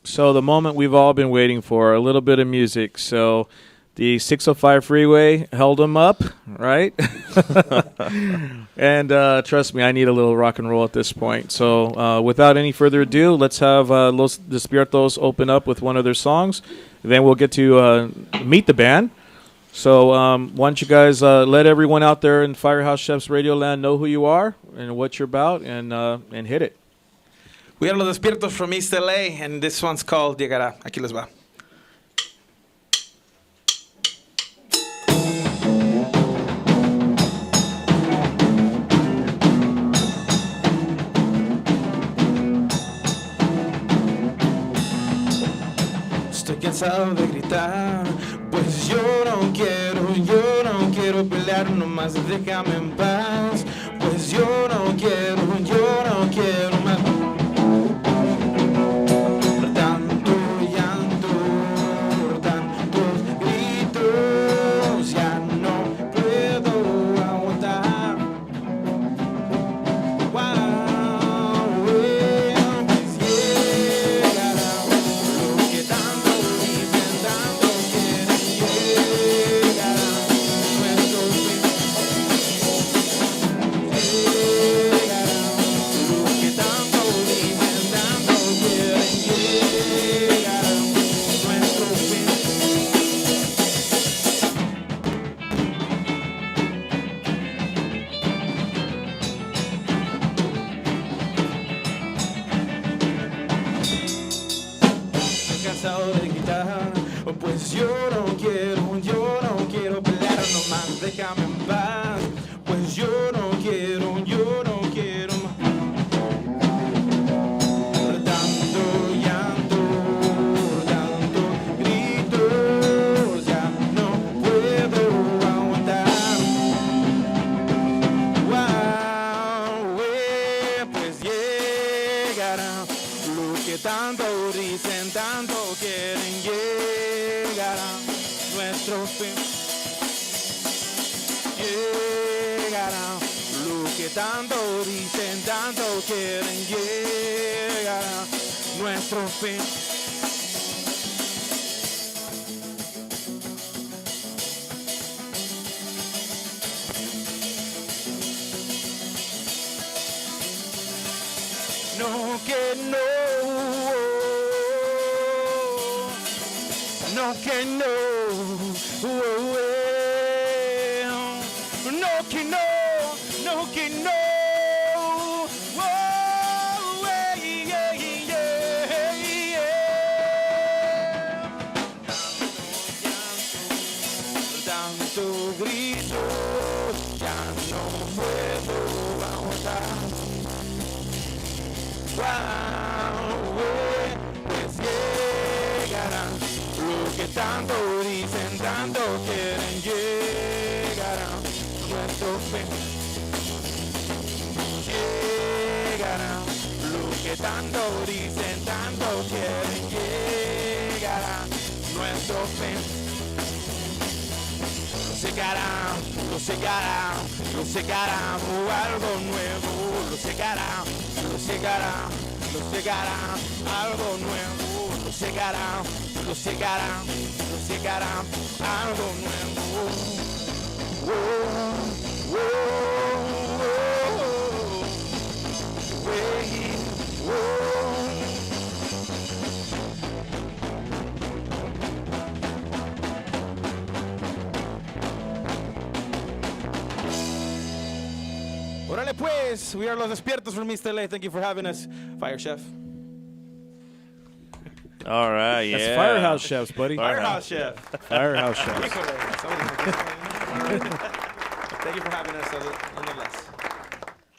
Speaker 1: So the moment we've all been waiting for, a little bit of music. So the 605 freeway held them up, right? And trust me, I need a little rock and roll at this point. So without any further ado, let's have Los Despiertos open up with one of their songs. Then we'll get to meet the band. So why don't you guys let everyone out there in Firehouse Chefs Radio Land know who you are and what you're about, and hit it.
Speaker 20: We are Los Despiertos from East LA, and this one's called Llegará. Aquí les va. cansado de gritar. Pues yo no quiero pelear nomás, déjame en paz. Pues yo no quiero más. Tanto llanto, tantos gritos, ya no puedo aguantar. Wow, pues llegará lo que tanto dicen, tanto quieren, llegará nuestro fin. Llegará lo que tanto dicen, tanto quieren, llegará nuestro fin. Cansado de gritar, pues yo no quiero pelear nomás, déjame en paz. Pues yo no quiero más. Tanto llanto, tanto gritos, ya no puedo aguantar. Wow, pues llegará lo que tanto dicen, tanto quieren, llegará nuestro fin. Llegará lo que tanto dicen, tanto quieren, llegará nuestro fin. No que no, no que no, no que no, no que no. Tanto grito, ya no puedo aguantar. Wow, pues llegará lo que tanto dicen, tanto quieren, llegará nuestro fin. Llegará lo que tanto dicen, tanto quieren, llegará nuestro fin. Lo secará, algo nuevo, lo secará, algo nuevo, lo secará, algo nuevo. Whoa, Órale pues, we are Los Despiertos from East LA. Thank you for having us, Fire Chef.
Speaker 2: All right,
Speaker 1: That's
Speaker 2: yeah.
Speaker 1: Firehouse Chefs, buddy.
Speaker 20: Firehouse Chef.
Speaker 1: Firehouse Chefs.
Speaker 20: Thank you for having us, nonetheless.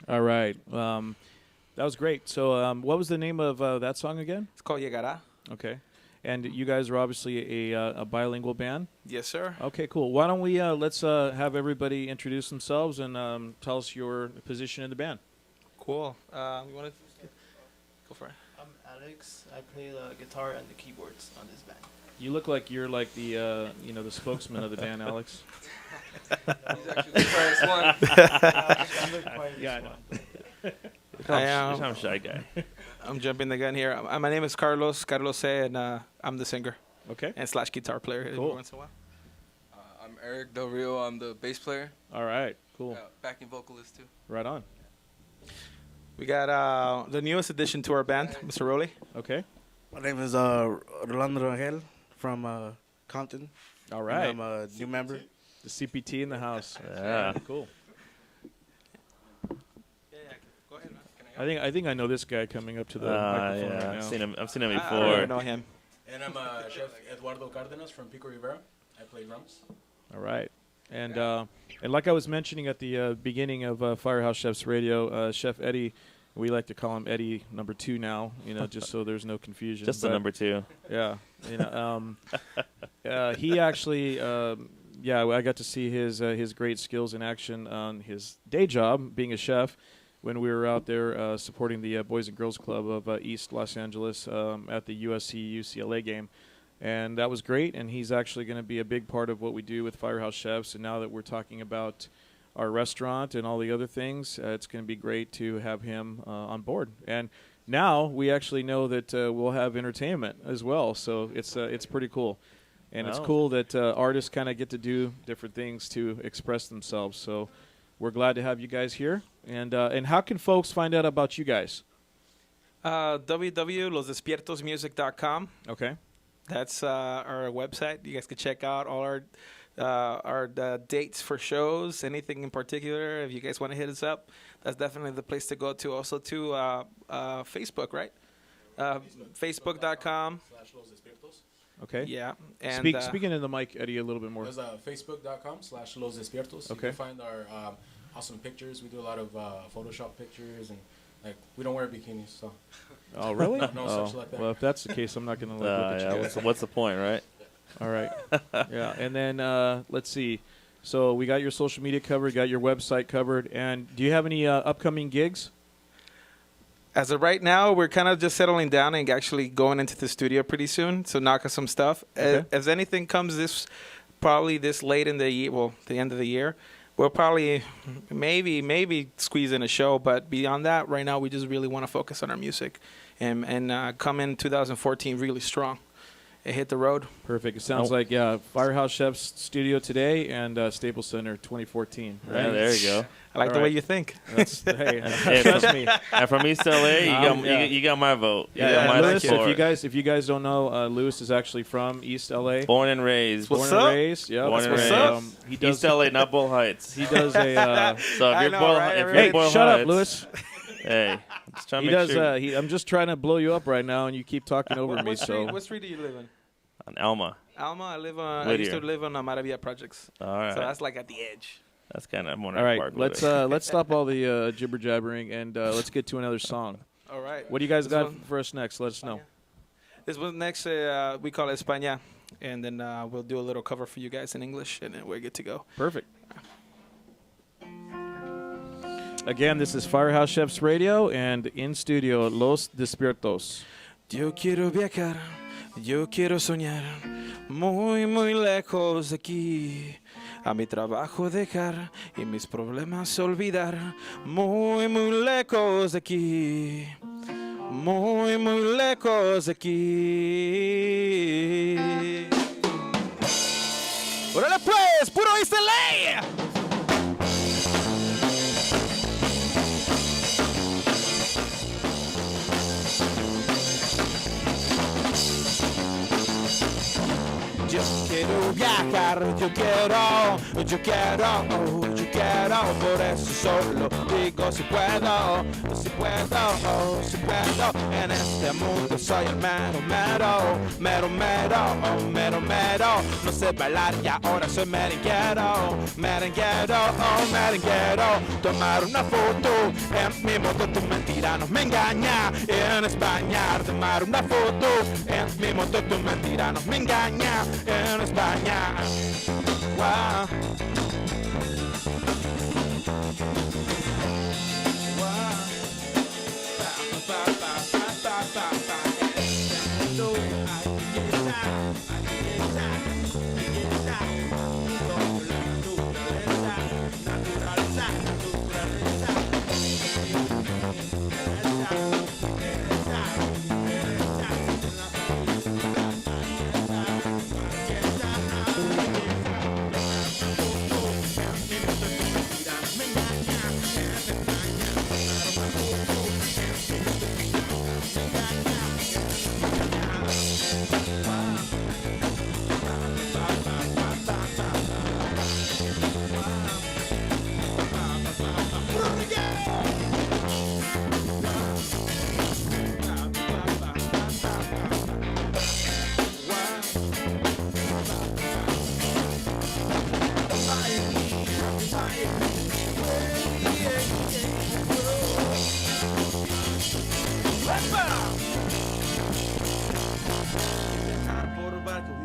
Speaker 1: All right. That was great. So what was the name of that song again?
Speaker 20: It's called Llegará.
Speaker 1: Okay. And you guys are obviously a bilingual band?
Speaker 20: Yes, sir.
Speaker 1: Okay, cool. Why don't we let's have everybody introduce themselves and tell us your position in the band.
Speaker 20: Cool. You want to go for it?
Speaker 21: I'm Alex. I play the guitar and the keyboards on this band.
Speaker 1: You look like you're like the the spokesman of the band, Alex.
Speaker 8: He's actually the quietest one.
Speaker 21: I'm the quietest one.
Speaker 2: I'm a shy guy.
Speaker 20: I'm jumping the gun here. My name is Carlos C, and I'm the singer.
Speaker 1: Okay.
Speaker 20: And / guitar player every once in a while.
Speaker 8: I'm Eric Del Rio. I'm the bass player.
Speaker 1: All right. Cool.
Speaker 8: Backing vocalist too.
Speaker 1: Right on.
Speaker 20: We got the newest addition to our band, Mr. Rowley.
Speaker 1: Okay.
Speaker 22: My name is Rolando Rangel from Compton.
Speaker 1: All right.
Speaker 22: I'm a new member.
Speaker 1: The CPT in the house.
Speaker 2: Yeah.
Speaker 1: Cool. I think I know this guy coming up to the microphone
Speaker 2: yeah.
Speaker 1: right now.
Speaker 2: I've seen him before.
Speaker 20: I don't know him.
Speaker 23: And I'm Chef Eduardo Cardenas from Pico Rivera. I play drums.
Speaker 1: All right. And like I was mentioning at the beginning of Firehouse Chefs Radio, Chef Eddie We like to call him Eddie number 2 now, just so there's no confusion.
Speaker 2: Just the number 2.
Speaker 1: Yeah. He actually, I got to see his great skills in action on his day job, being a chef, when we were out there supporting the Boys and Girls Club of East Los Angeles at the USC-UCLA game. And that was great, and he's actually going to be a big part of what we do with FireHouse Chefs. And now that we're talking about our restaurant and all the other things, it's going to be great to have him on board. And now we actually know that we'll have entertainment as well, so it's pretty cool. And it's cool that artists kind of get to do different things to express themselves. So we're glad to have you guys here. And how can folks find out about you guys?
Speaker 4: www.losdespiertosmusic.com.
Speaker 1: Okay.
Speaker 4: That's our website. You guys can check out all our dates for shows, anything in particular. If you guys want to hit us up, that's definitely the place to go to. Also to Facebook, right? Facebook.com.
Speaker 1: Okay.
Speaker 4: Yeah. And
Speaker 1: speaking in the mic, Eddie, a little bit more.
Speaker 23: There's Facebook.com/Los Despiertos.
Speaker 1: Okay.
Speaker 23: You can find our awesome pictures. We do a lot of Photoshop pictures, and we don't wear bikinis, so.
Speaker 1: Oh, really?
Speaker 23: No such like that.
Speaker 1: Well, if that's the case, I'm not going to look at you guys.
Speaker 2: What's the point, right?
Speaker 1: All right. Yeah, and then let's see. So we got your social media covered, got your website covered, and do you have any upcoming gigs?
Speaker 4: As of right now, we're kind of just settling down and actually going into the studio pretty soon, so knock out some stuff.
Speaker 1: Okay.
Speaker 4: As anything comes probably this late in the year, the end of the year, we'll probably maybe squeeze in a show. But beyond that, right now we just really want to focus on our music and come in 2014 really strong. And hit the road.
Speaker 1: Perfect. It sounds like FireHouse Chefs Studio today and Staples Center 2014. Right?
Speaker 2: Yeah, there you go.
Speaker 4: I like the way you think.
Speaker 1: Hey, trust me.
Speaker 2: And from East LA, you got my vote.
Speaker 1: Yeah,
Speaker 2: my
Speaker 1: Lewis,
Speaker 2: support.
Speaker 1: if you guys don't know, Lewis is actually from East LA.
Speaker 2: Born and raised.
Speaker 1: Born and raised. Yeah.
Speaker 2: Born and raised.
Speaker 1: He does
Speaker 2: East LA, not Bull Heights.
Speaker 1: He does a.
Speaker 2: So if you're Bull Heights,
Speaker 1: shut up, Lewis.
Speaker 2: Hey, just trying to
Speaker 1: he
Speaker 2: make
Speaker 1: does.
Speaker 2: sure.
Speaker 1: I'm just trying to blow you up right now, and you keep talking over me.
Speaker 4: What street do you live in?
Speaker 2: On Alma.
Speaker 4: Alma. I used to live on Maravilla Projects.
Speaker 2: All right.
Speaker 4: So that's like at the edge.
Speaker 2: That's kind of more.
Speaker 1: All right, let's stop all the jibber jabbering and let's get to another song.
Speaker 4: All right.
Speaker 1: What do you guys got for us next? Let us know.
Speaker 4: This one next, we call it España, and then we'll do a little cover for you guys in English, and then we're good to go.
Speaker 1: Perfect. Again, this is FireHouse Chefs Radio, and in studio, Los Despiertos.
Speaker 4: Yo quiero viajar, yo quiero soñar, muy, muy lejos de aquí. A mi trabajo dejar y mis problemas olvidar, muy, muy lejos de aquí. Muy, muy lejos de aquí. ¡Órale pues! ¡Puro ISLA! Yo quiero viajar, yo quiero, por eso solo digo si puedo, en este mundo soy el mero, no sé bailar y ahora soy merenguero, tomar una foto en mi moto, tu mentira no me engaña, en España, tomar una foto en mi moto, tu mentira no me engaña, en España. Wow.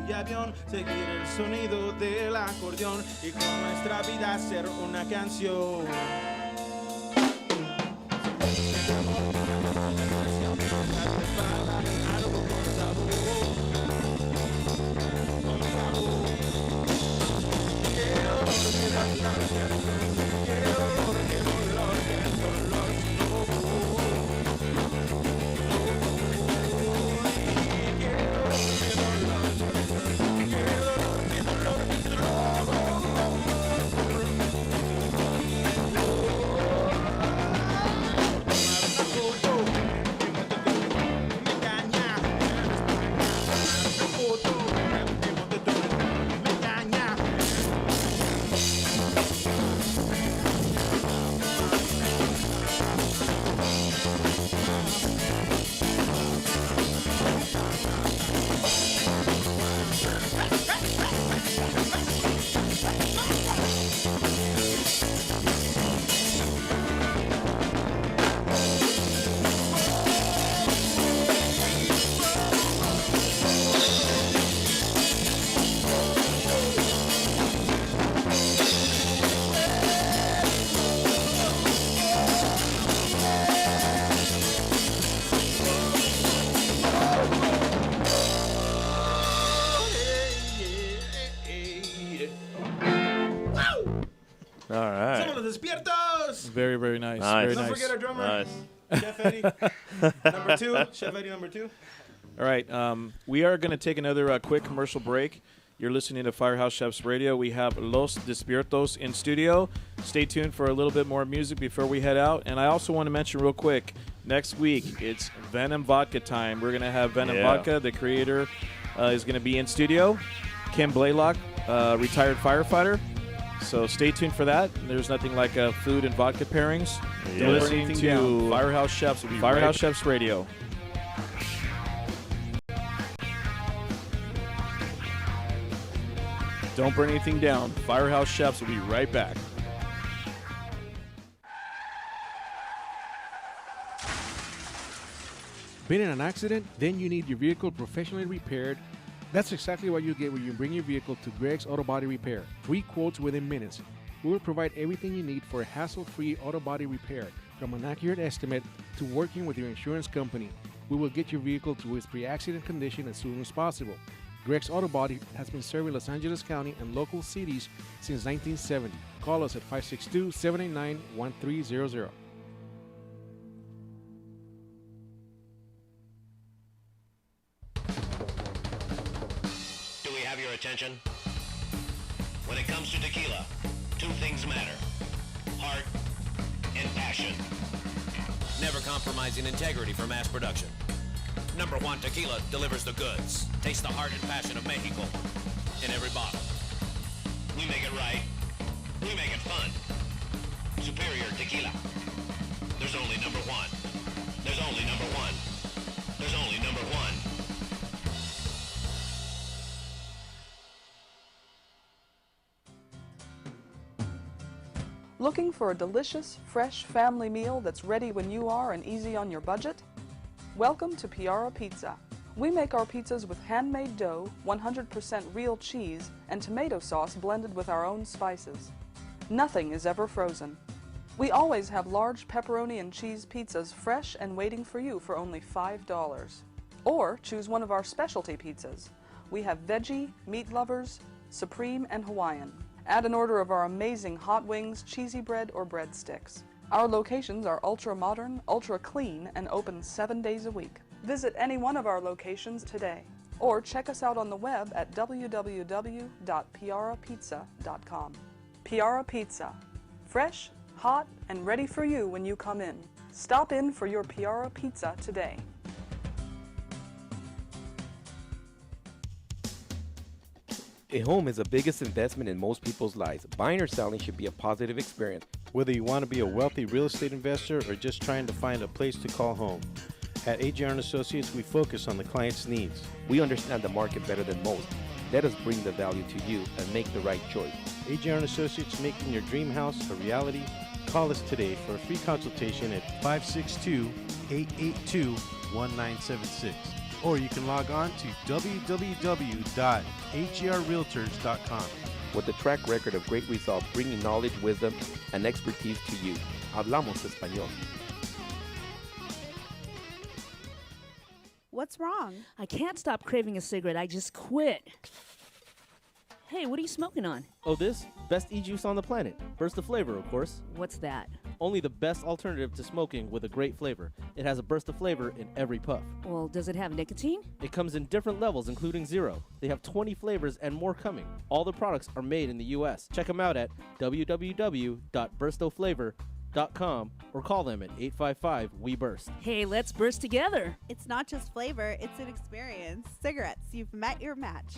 Speaker 20: y avión, seguir el sonido del acordeón y con nuestra vida hacer una canción.
Speaker 2: All right.
Speaker 20: ¡Somos los despiertos!
Speaker 1: Very, very nice.
Speaker 2: Nice.
Speaker 1: Very
Speaker 20: Don't
Speaker 1: nice.
Speaker 20: forget our drummer,
Speaker 2: Nice.
Speaker 20: Chef Eddie. Number 2. Chef Eddie, number 2.
Speaker 1: All right. We are going to take another quick commercial break. You're listening to Firehouse Chefs Radio. We have Los Despiertos in studio. Stay tuned for a little bit more music before we head out. And I also want to mention real quick, next week it's Venom Vodka time. We're going to have Venom Vodka. The creator is going to be in studio. Kim Blaylock, retired firefighter. So stay tuned for that. There's nothing like food and vodka pairings.
Speaker 2: Yeah.
Speaker 1: You're listening to Firehouse Chefs. Firehouse Chefs Radio. Don't burn anything down. Firehouse Chefs will be right back.
Speaker 5: Been in an accident? Then you need your vehicle professionally repaired. That's exactly what you get when you bring your vehicle to Greg's Auto Body Repair. 3 quotes within minutes. We will provide everything you need for a hassle-free auto body repair, from an accurate estimate to working with your insurance company. We will get your vehicle to its pre-accident condition as soon as possible. Greg's Auto Body has been serving Los Angeles County and local cities since 1970. Call us at 562-789-1300.
Speaker 6: Do we have your attention? When it comes to tequila, 2 things matter: heart and passion. Never compromising integrity for mass production. Number 1 Tequila delivers the goods. Taste the heart and passion of Mexico in every bottle. We make it right. We make it fun. Superior Tequila. There's only number 1. There's only number 1. There's only number 1.
Speaker 7: Looking for a delicious, fresh family meal that's ready when you are and easy on your budget? Welcome to Piara Pizza. We make our pizzas with handmade dough, 100% real cheese, and tomato sauce blended with our own spices. Nothing is ever frozen. We always have large pepperoni and cheese pizzas fresh and waiting for you for only $5. Or choose one of our specialty pizzas. We have veggie, meat lovers, supreme, and Hawaiian. Add an order of our amazing hot wings, cheesy bread, or breadsticks. Our locations are ultra-modern, ultra-clean, and open 7 days a week. Visit any one of our locations today, or check us out on the web at www.piarapizza.com. Piara Pizza. Fresh, hot, and ready for you when you come in. Stop in for your Piara Pizza today.
Speaker 12: A home is the biggest investment in most people's lives. Buying or selling should be a positive experience.
Speaker 10: Whether you want to be a wealthy real estate investor or just trying to find a place to call home. At AJR & Associates, we focus on the client's needs.
Speaker 12: We understand the market better than most. Let us bring the value to you and make the right choice.
Speaker 10: AJR & Associates, making your dream house a reality. Call us today for a free consultation at 562-882-1976.
Speaker 5: or you can log on to www.agrrealtors.com.
Speaker 12: With a track record of great results, bringing knowledge, wisdom, and expertise to you. Hablamos español.
Speaker 9: What's wrong?
Speaker 11: I can't stop craving a cigarette. I just quit. Hey, what are you smoking on?
Speaker 12: Oh, this? Best e-juice on the planet. Burst of flavor, of course.
Speaker 11: What's that?
Speaker 12: Only the best alternative to smoking with a great flavor. It has a burst of flavor in every puff.
Speaker 11: Well, does it have nicotine?
Speaker 12: It comes in different levels, including 0. They have 20 flavors and more coming. All the products are made in the U.S. Check them out at www.burstoflavor.com or call them at 855-WE-BURST.
Speaker 11: Hey, let's burst together.
Speaker 9: It's not just flavor, it's an experience. Cigarettes, you've met your match.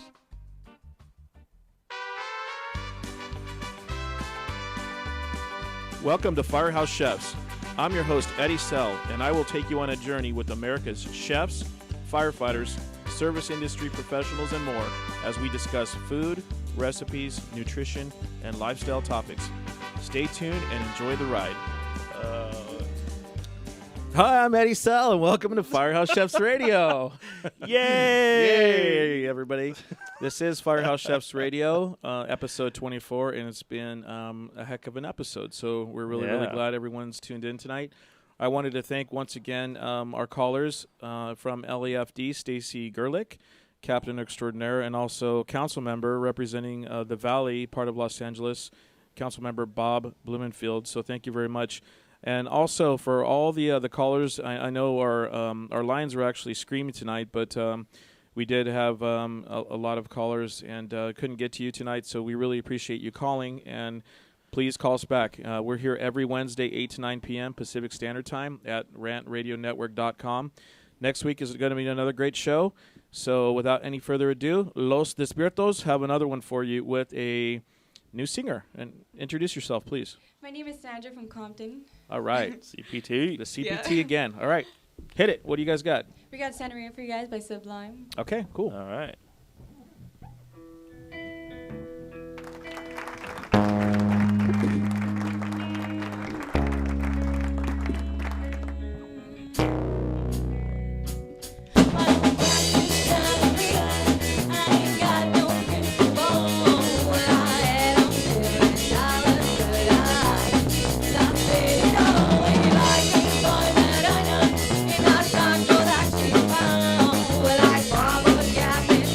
Speaker 1: Welcome to FireHouse Chefs. I'm your host, Eddie Sell, and I will take you on a journey with America's chefs, firefighters, service industry professionals, and more as we discuss food, recipes, nutrition, and lifestyle topics. Stay tuned and enjoy the ride.
Speaker 12: Hi, I'm Eddie Sell, and welcome to FireHouse Chefs Radio.
Speaker 1: Yay, everybody. This is FireHouse Chefs Radio, episode 24, and it's been a heck of an episode. So we're really glad everyone's tuned in tonight. I wanted to thank once again our callers from LAFD, Stacy Gerlich, Captain Extraordinaire, and also council member representing the Valley, part of Los Angeles, council member Bob Blumenfield. So thank you very much. And also for all the callers, I know our lines were actually screaming tonight, but we did have a lot of callers and couldn't get to you tonight, so we really appreciate you calling, and please call us back. We're here every Wednesday, 8 to 9 p.m. Pacific Standard Time at rantradionetwork.com. Next week is going to be another great show, so without any further ado, Los Despiertos have another one for you with a new singer. And introduce yourself, please.
Speaker 13: My name is Sandra from Compton.
Speaker 1: All right.
Speaker 2: CPT.
Speaker 1: The CPT again. All right. Hit it. What do you guys got?
Speaker 13: We got Santa Maria for you guys by Sublime.
Speaker 1: Okay, cool.
Speaker 2: All right.
Speaker 13: Well, I follow the gap in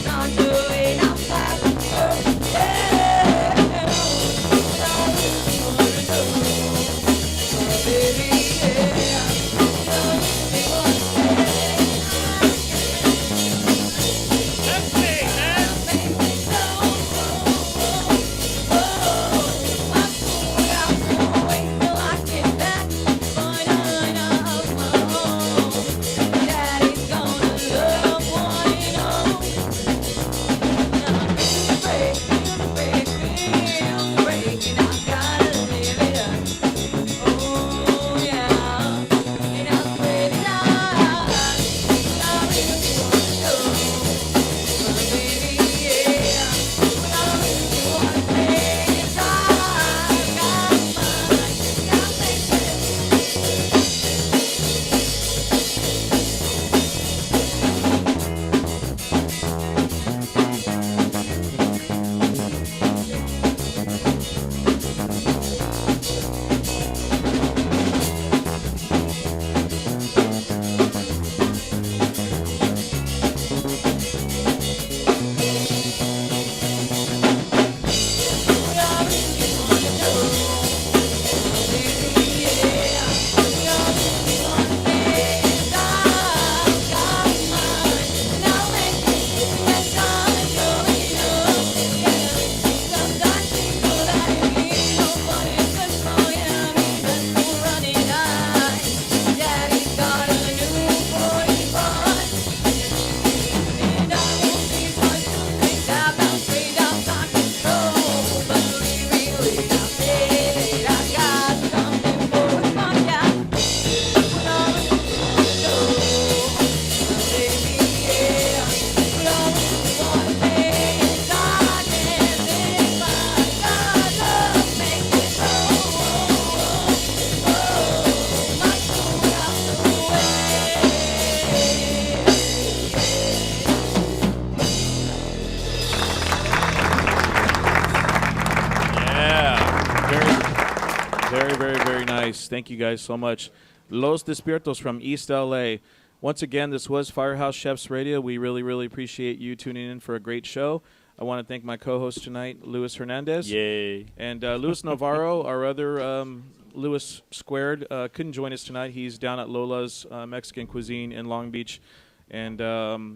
Speaker 1: Very, very, very nice. Thank you guys so much. Los Despiertos from East LA. Once again, this was Firehouse Chefs Radio. We really, really appreciate you tuning in for a great show. I want to thank my co-host tonight, Luis Hernandez.
Speaker 2: Yay.
Speaker 1: And Luis Navarro, our other Luis Squared, couldn't join us tonight. He's down at Lola's Mexican Cuisine in Long Beach. And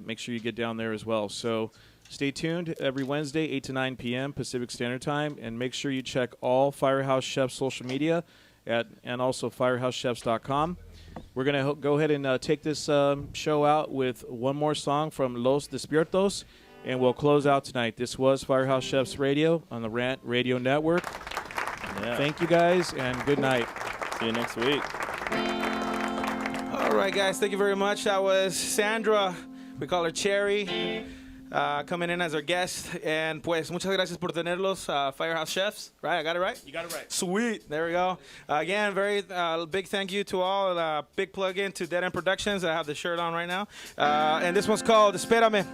Speaker 1: make sure you get down there as well. So stay tuned every Wednesday, 8 to 9 p.m. Pacific Standard Time. And make sure you check all Firehouse Chefs social media and also firehousechefs.com. We're going to go ahead and take this show out with one more song from Los Despiertos, and we'll close out tonight. This was Firehouse Chefs Radio on the Rant Radio Network.
Speaker 2: Yeah.
Speaker 1: Thank you, guys, and good night.
Speaker 2: See you next week.
Speaker 4: All right, guys, thank you very much. That was Sandra. We call her Cherry. Coming in as our guest. And pues, muchas gracias por tenerlos, Firehouse Chefs. Right? I got it right?
Speaker 1: You got it right.
Speaker 4: Sweet. There we go. Again, very big thank you to all. Big plug in to Dead End Productions. I have the shirt on right now. And this one's called Espérame.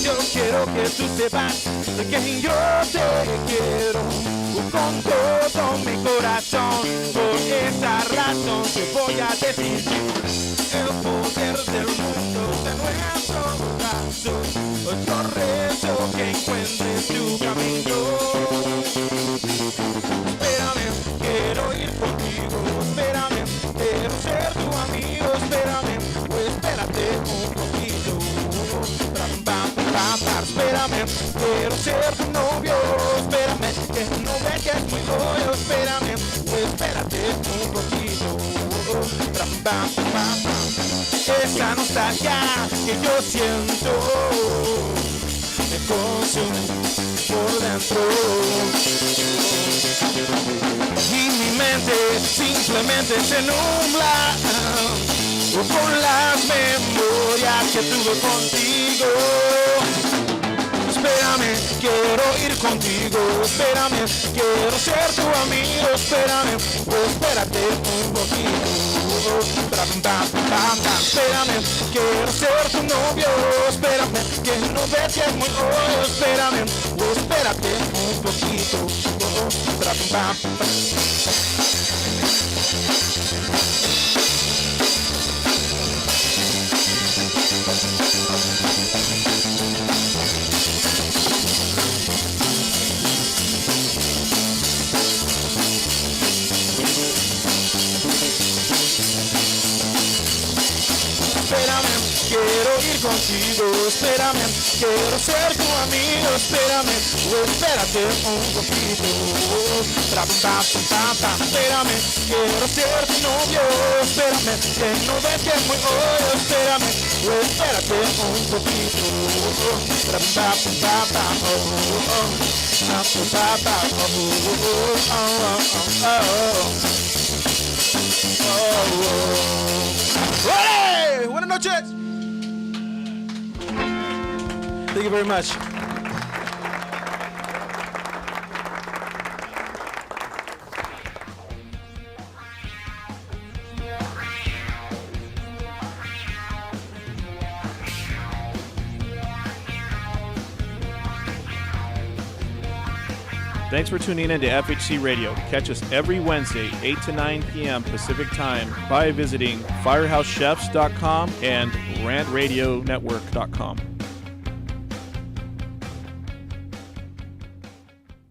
Speaker 20: Yo quiero que tú sepas que yo te quiero con todo mi corazón. Por esa razón te voy a decir el poder del mundo de nuestro brazo. Yo rezo que encuentres tu camino. Espérame, quiero ir contigo. Espérame, quiero ser tu amigo. Espérame, pues espérate un poquito. Espérame, quiero ser tu novio. Espérame, que no ves que es muy obvio. Espérame, espérate un poquito. Esa nostalgia que yo siento me consume por dentro. Y mi mente simplemente se nubla con las memorias que tuve contigo. Espérame, quiero ir contigo. Espérame, quiero ser tu amigo. Espérame, espérate un poquito. Espérame, quiero ser tu novio. Espérame, que no ves que es muy obvio. Espérame, espérate un poquito. Espérame, quiero ir contigo. Espérame, quiero ser tu amigo. Espérame, espérate un poquito. Espérame, quiero ser tu novio. Espérame, que no ves que es muy obvio. Espérame, espérate un poquito.
Speaker 4: Hey, buenas noches. Thank you very much.
Speaker 1: Thanks for tuning in to FHC Radio. Catch us every Wednesday, 8 to 9 p.m. Pacific Time by visiting firehousechefs.com and rantradionetwork.com.